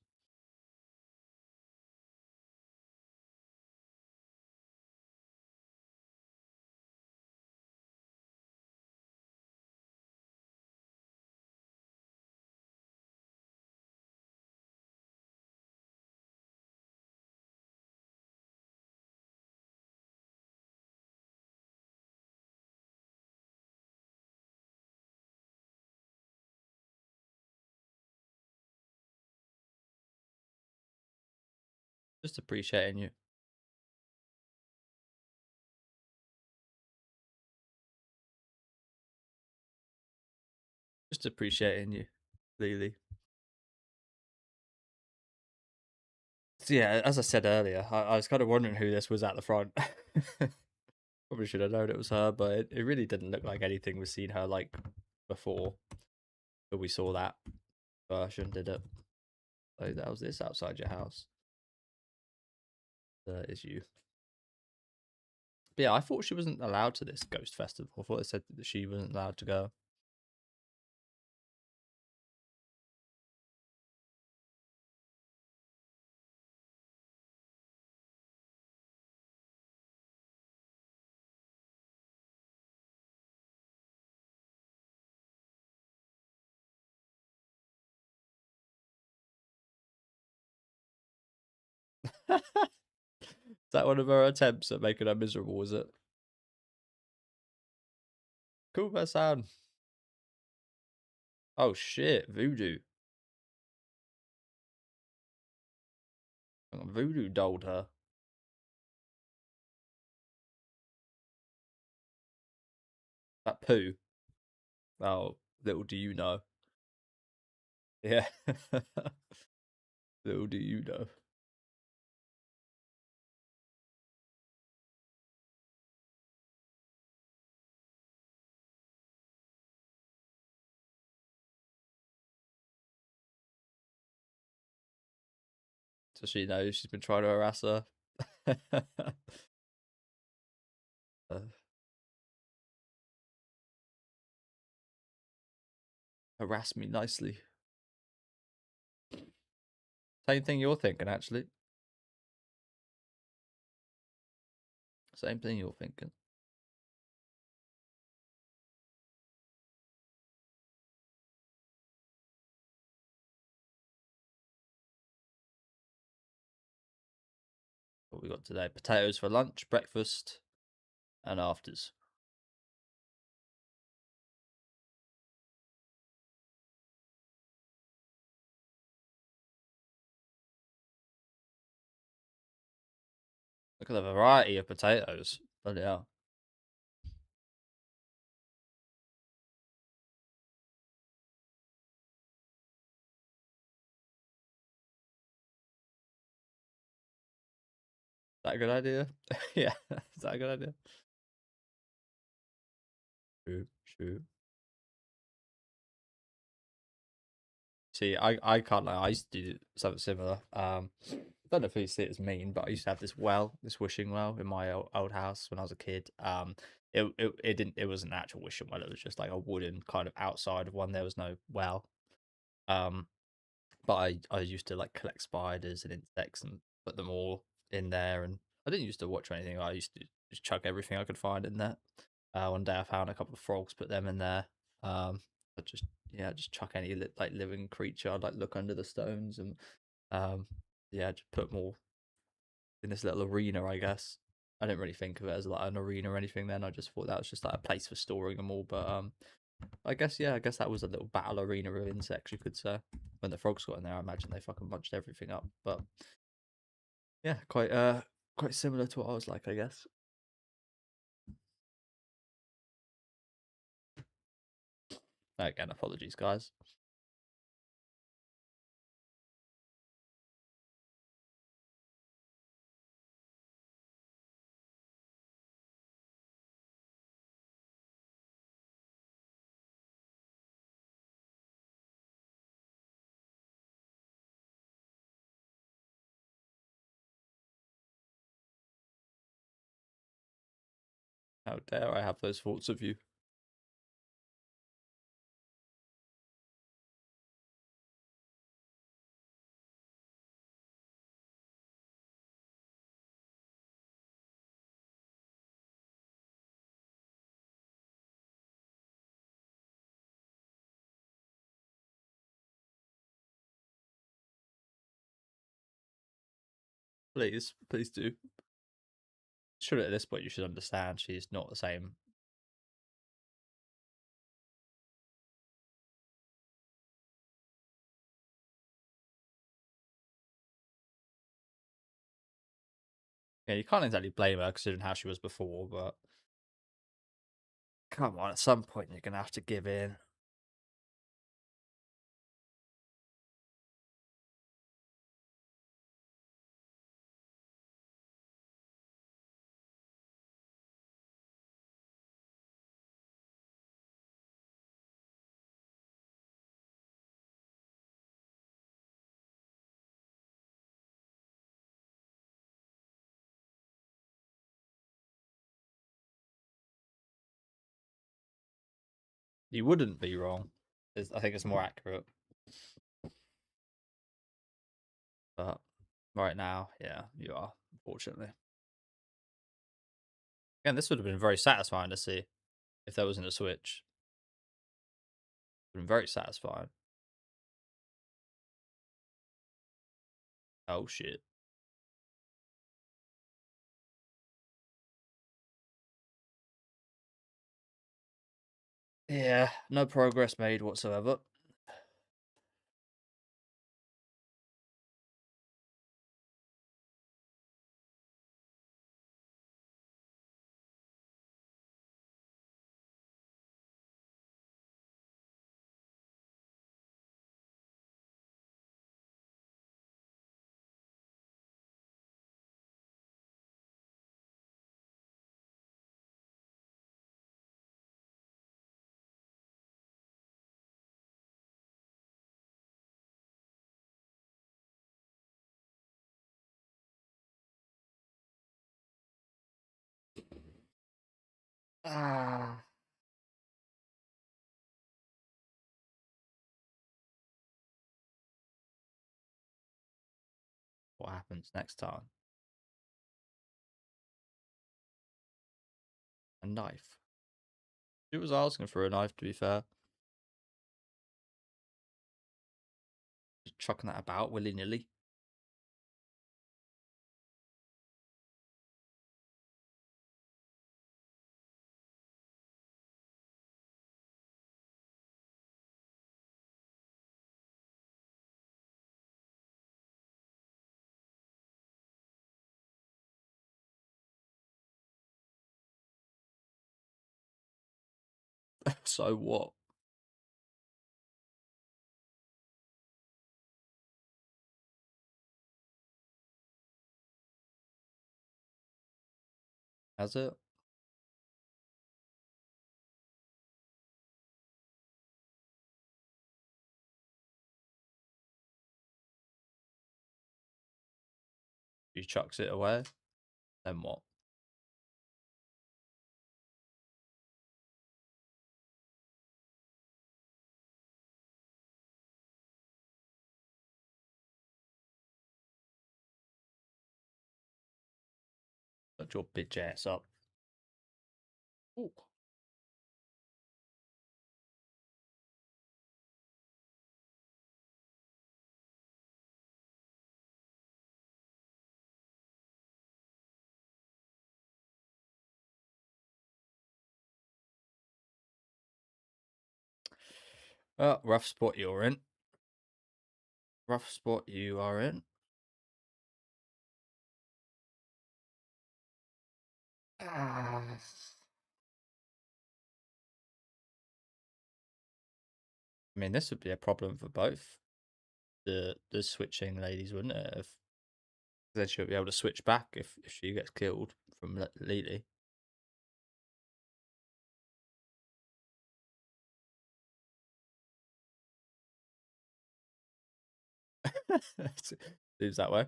Just appreciating you. Just appreciating you, Lily. So yeah, as I said earlier, I was kind of wondering who this was at the front. Probably should have known it was her, but it really didn't look like anything we've seen her like before. But we saw that version, did it? Oh, that was this outside your house. That is you. But yeah, I thought she wasn't allowed to this ghost festival. I thought they said that she wasn't allowed to go. Is that one of her attempts at making her miserable, is it? Kuba-san. Oh shit, voodoo. Voodoo dolled her. That poo. Oh, little do you know. Yeah. Little do you know. So she knows she's been trying to harass her. uh, harass me nicely. Same thing you're thinking, actually. Same thing you're thinking. What we got today? Potatoes for lunch, breakfast, and afters. Look at the variety of potatoes. Bloody hell. Is that a good idea? Yeah. Is that a good idea? True, true. See, I can't lie. I used to do something similar. I don't know if you see it as mean, but I used to have this well, this wishing well in my old house when I was a kid. It didn't. It was an actual wishing well. It was just like a wooden kind of outside of one. There was no well. Um, but I used to like collect spiders and insects and put them all in there. And I didn't used to watch or anything. I used to just chuck everything I could find in there. One day I found a couple of frogs, put them in there. I just yeah, just chuck any like living creature. I'd like look under the stones and um, yeah, just put more in this little arena. I guess I didn't really think of it as like an arena or anything. Then I just thought that was just like a place for storing them all. But I guess yeah, I guess that was a little battle arena of insects, you could say. When the frogs got in there, I imagine they fucking munched everything up. But yeah, quite similar to what I was like, I guess. Again, apologies, guys. How dare I have those thoughts of you? Please, please do. Surely at this point you should understand she's not the same. Yeah, you can't exactly blame her considering how she was before, but come on, at some point you're gonna have to give in. You wouldn't be wrong. I think it's more accurate. But right now, yeah, you are, unfortunately. Again, this would have been very satisfying to see if there wasn't a switch. It would have been very satisfying. Oh shit. Yeah, no progress made whatsoever. Ah. What happens next time? A knife. She was asking for a knife, to be fair. Just chucking that about willy nilly. So what? Has it? She chucks it away. Then what? Put your bitch ass up. Ooh. Rough spot you're in. Rough spot you are in. Ah. I mean, this would be a problem for both the switching ladies, wouldn't it? If then she'll be able to switch back if she gets killed from Lily. Seems that way.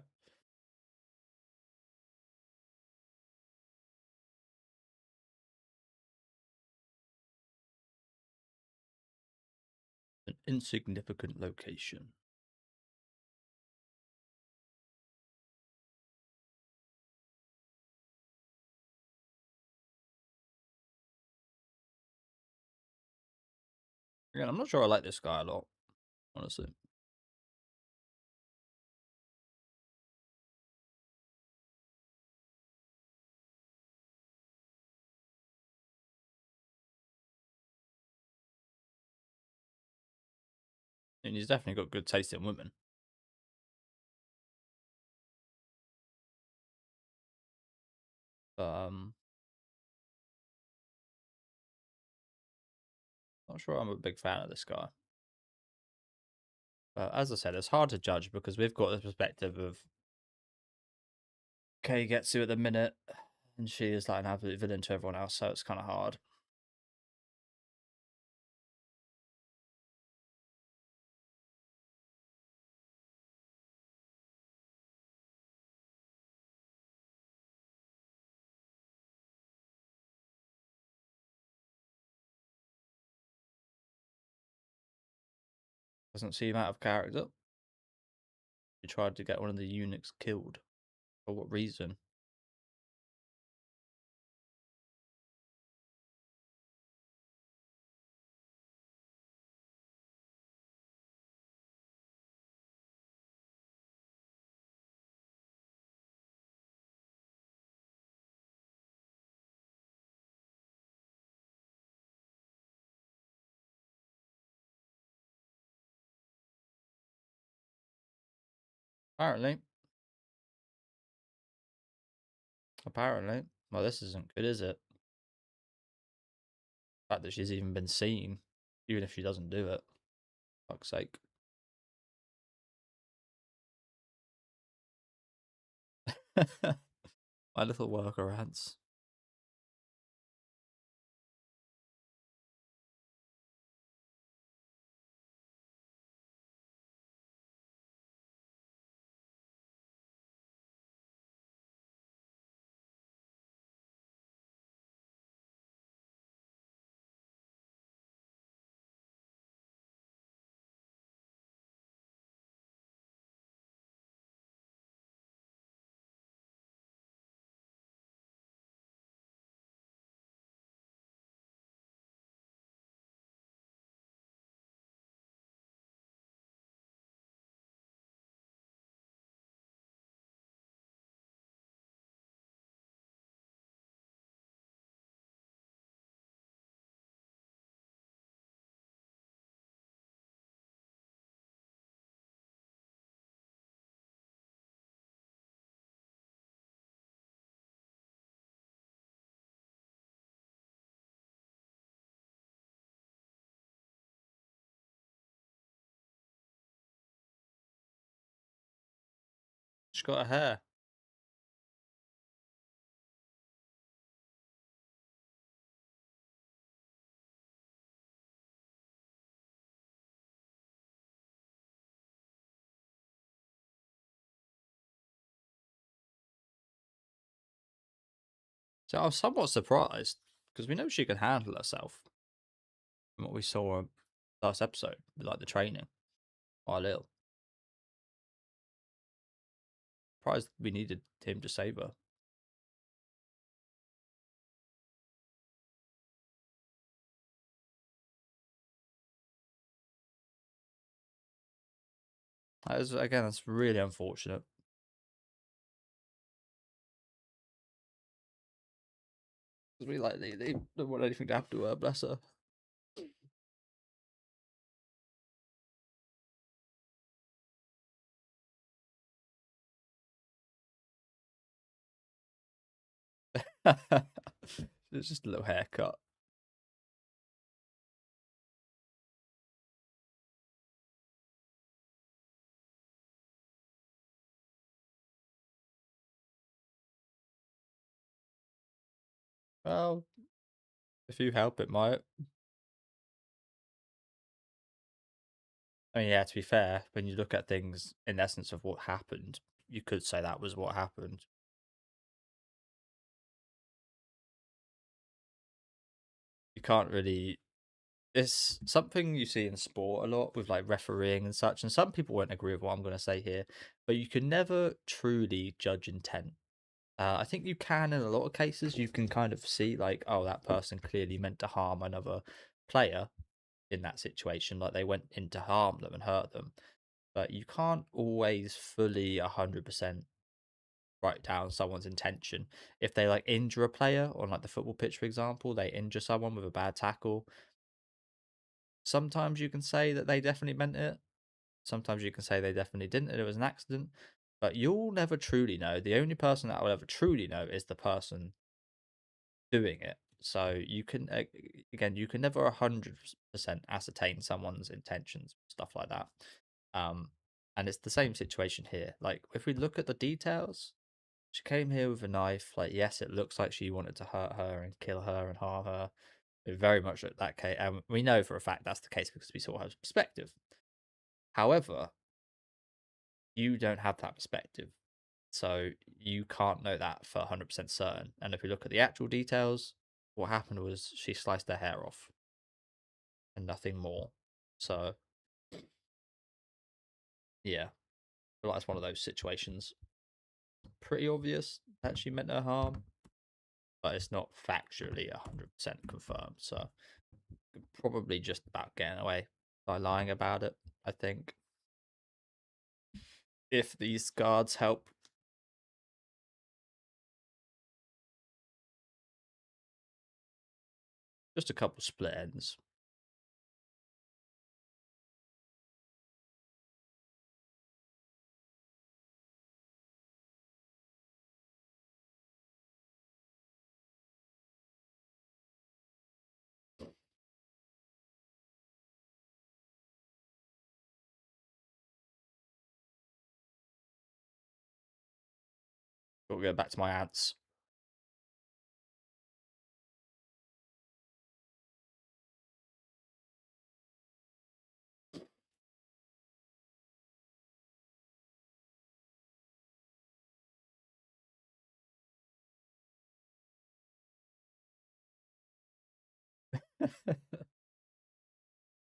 An insignificant location. Again, I'm not sure I like this guy a lot, honestly. And he's definitely got good taste in women. But not sure I'm a big fan of this guy. But as I said, it's hard to judge because we've got the perspective of Kay gets you at the minute, and she is like an absolute villain to everyone else, so it's kind of hard. Doesn't seem out of character. He tried to get one of the eunuchs killed. For what reason? Apparently. Apparently. Well, this isn't good, is it? The fact that she's even been seen, even if she doesn't do it. Fuck's sake. My little workarounds. She's got her hair. So I was somewhat surprised because we know she can handle herself from what we saw last episode, like the training, while ill. Surprised we needed him to save her. Again, that's really unfortunate. Because we like they don't want anything to happen to her, bless her. It's just a little haircut. Well, if you help, it might. I mean, yeah, to be fair, when you look at things in essence of what happened, you could say that was what happened. You can't really. It's something you see in sport a lot with like refereeing and such, and some people won't agree with what I'm going to say here, but you can never truly judge intent. I think you can in a lot of cases. You can kind of see like, oh, that person clearly meant to harm another player in that situation, like they went in to harm them and hurt them. But you can't always fully 100% write down someone's intention. If they like injure a player on like the football pitch, for example, they injure someone with a bad tackle. Sometimes you can say that they definitely meant it. Sometimes you can say they definitely didn't and it was an accident. But you'll never truly know. The only person that will ever truly know is the person doing it. So you can again, you can never 100% ascertain someone's intentions, stuff like that. Um, and it's the same situation here. Like if we look at the details, she came here with a knife. Like yes, it looks like she wanted to hurt her and kill her and harm her. It very much looked that case, and we know for a fact that's the case because we saw her perspective. However, you don't have that perspective. So you can't know that for 100% certain. And if we look at the actual details, what happened was she sliced her hair off and nothing more. So yeah, I feel like it's one of those situations. Pretty obvious that she meant no harm, but it's not factually 100% confirmed. So probably just about getting away by lying about it, I think. If these guards help. Just a couple split ends. Got to go back to my ants.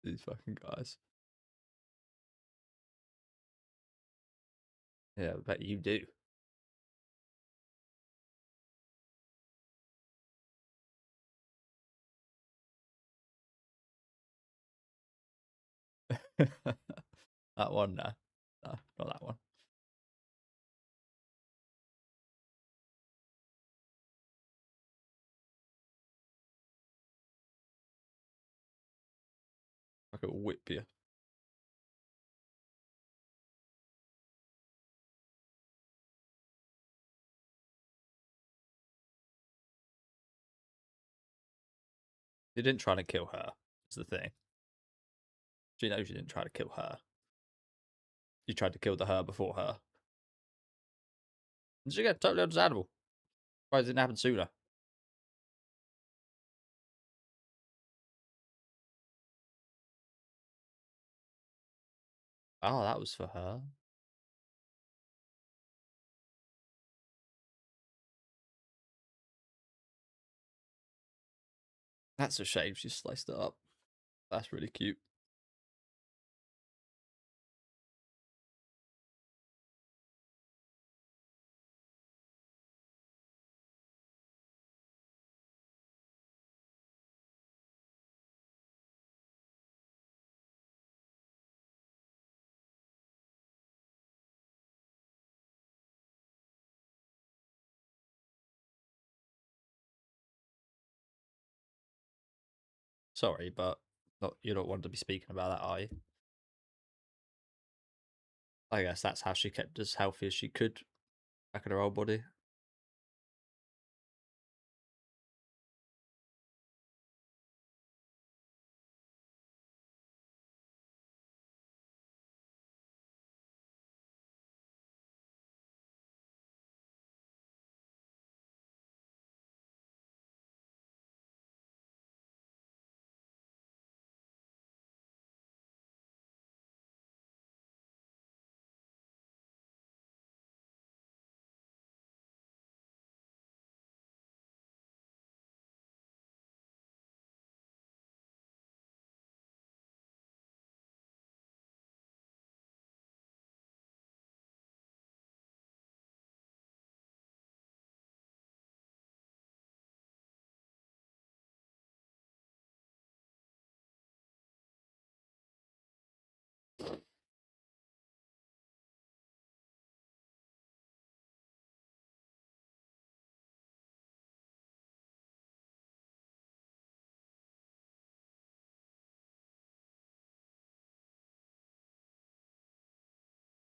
These fucking guys. Yeah, I bet you do. That one, no. No, not that one. I could whip you. You didn't try to kill her, is the thing. She knows you didn't try to kill her. You tried to kill the her before her. And she get totally understandable. Why didn't it happen sooner? Oh, that was for her. That's a shame she sliced it up. That's really cute. Sorry, but you don't want to be speaking about that, are you? I guess that's how she kept as healthy as she could back in her old body.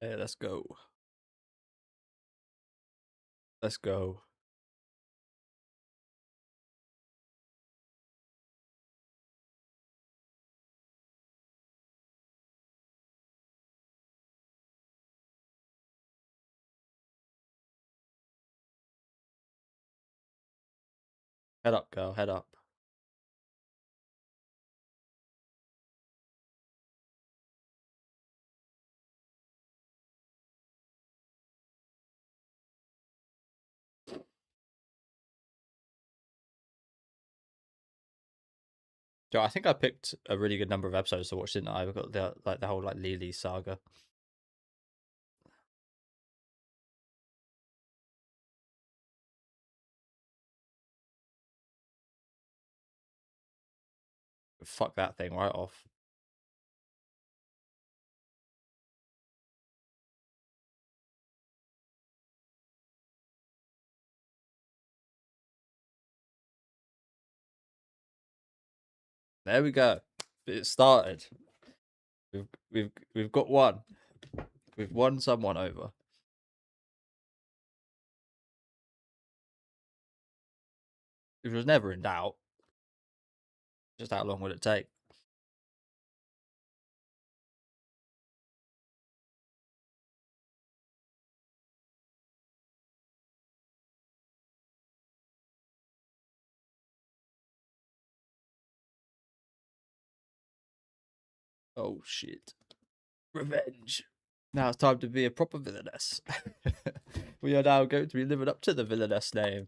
Yeah, let's go. Let's go. Head up, girl. Head up. Joe, I think I picked a really good number of episodes to watch, didn't I? We've got the whole Lily saga. Fuck that thing right off. There we go. It started. We've got one. We've won someone over. It was never in doubt. Just how long would it take? Oh shit. Revenge. Now it's time to be a proper villainess. We are now going to be living up to the villainess name.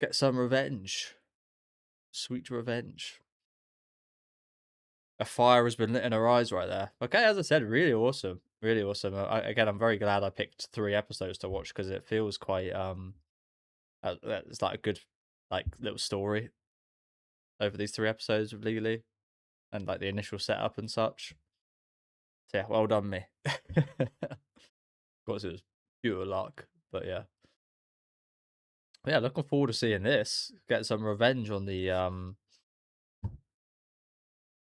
Get some revenge. Sweet revenge. A fire has been lit in her eyes right there. Okay, as I said, really awesome. Really awesome. Again, I'm very glad I picked 3 episodes to watch because it feels quite it's like a good like little story over these 3 episodes of Legally and like the initial setup and such. So yeah, well done me. Of course it was pure luck, but yeah. But yeah, looking forward to seeing this. Get some revenge on the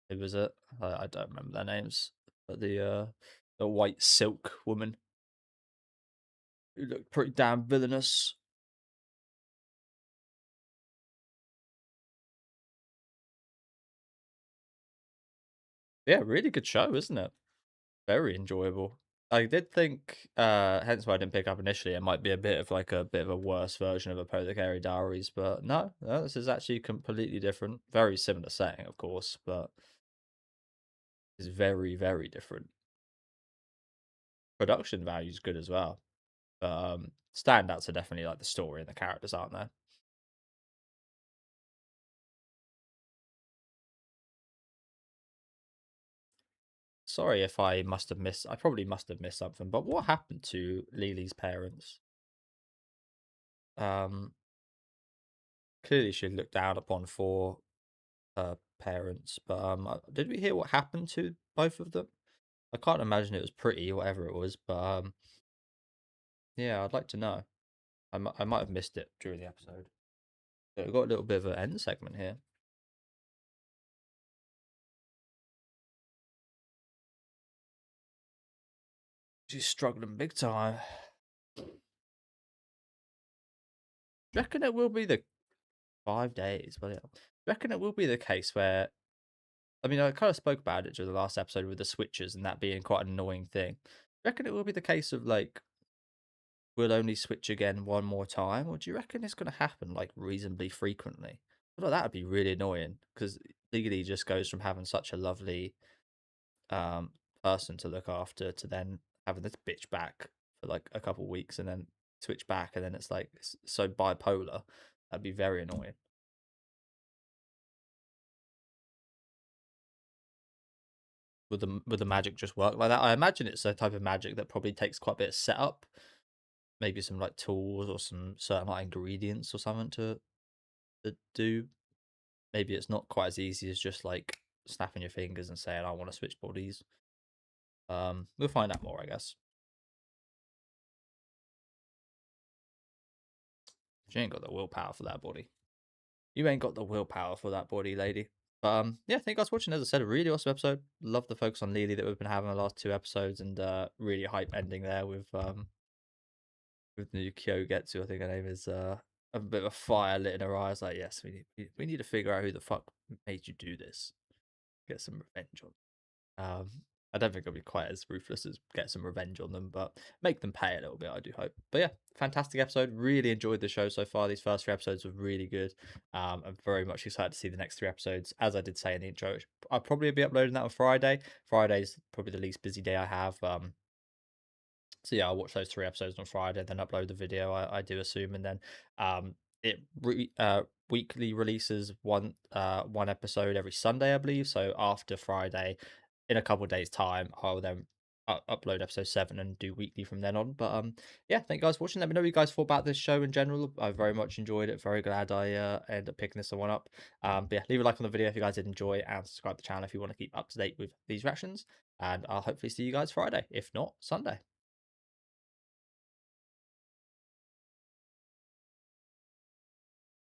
who was it? I don't remember their names, but the white silk woman who looked pretty damn villainous. Yeah, really good show, isn't it? Very enjoyable. I did think, hence why I didn't pick up initially, it might be a bit of like a bit of a worse version of Apothecary Diaries, but no, this is actually completely different. Very similar setting, of course, but it's very, very different. Production value is good as well, but standouts are definitely like the story and the characters, aren't there? Sorry if I must have missed. I probably must have missed something. But what happened to Lily's parents? Um, Clearly she looked down upon for her parents, but did we hear what happened to both of them? I can't imagine it was pretty, whatever it was, but yeah, I'd like to know. I might have missed it during the episode. So we've got a little bit of an end segment here. She's struggling big time. Do you reckon it will be the 5 days? Well, yeah. Do you reckon it will be the case where I mean, I kind of spoke about it during the last episode with the switches and that being quite an annoying thing. Do you reckon it will be the case of like we'll only switch again one more time, or do you reckon it's going to happen like reasonably frequently? I thought that would be really annoying because legally just goes from having such a lovely um person to look after to then having this bitch back for like a couple of weeks and then switch back and then it's like so bipolar. That'd be very annoying. Would the magic just work like that? I imagine it's a type of magic that probably takes quite a bit of setup, maybe some like tools or some certain like ingredients or something to do. Maybe it's not quite as easy as just like snapping your fingers and saying I want to switch bodies. We'll find out more, I guess. She ain't got the willpower for that body. You ain't got the willpower for that body, lady. But yeah, thank you guys for watching. As I said, a really awesome episode. Love the focus on Lily that we've been having the last 2 episodes, and really hype ending there with the new Kyogetsu, I think her name is. A bit of a fire lit in her eyes. Like, yes, we need to figure out who the fuck made you do this. Get some revenge on. I don't think I'll be quite as ruthless as get some revenge on them, but make them pay a little bit. I do hope. But yeah, fantastic episode. Really enjoyed the show so far. These first 3 episodes were really good. I'm very much excited to see the next 3 episodes. As I did say in the intro, I'll probably be uploading that on Friday. Friday's probably the least busy day I have. So yeah, I'll watch those 3 episodes on Friday, then upload the video. I do assume, and then it weekly releases one episode every Sunday, I believe. So after Friday, in a couple of days' time, I'll then upload episode 7 and do weekly from then on. But yeah, thank you guys for watching. Let me know what you guys thought about this show in general. I very much enjoyed it. Very glad I ended up picking this one up. But yeah, leave a like on the video if you guys did enjoy, and subscribe to the channel if you want to keep up to date with these reactions. And I'll hopefully see you guys Friday, if not Sunday.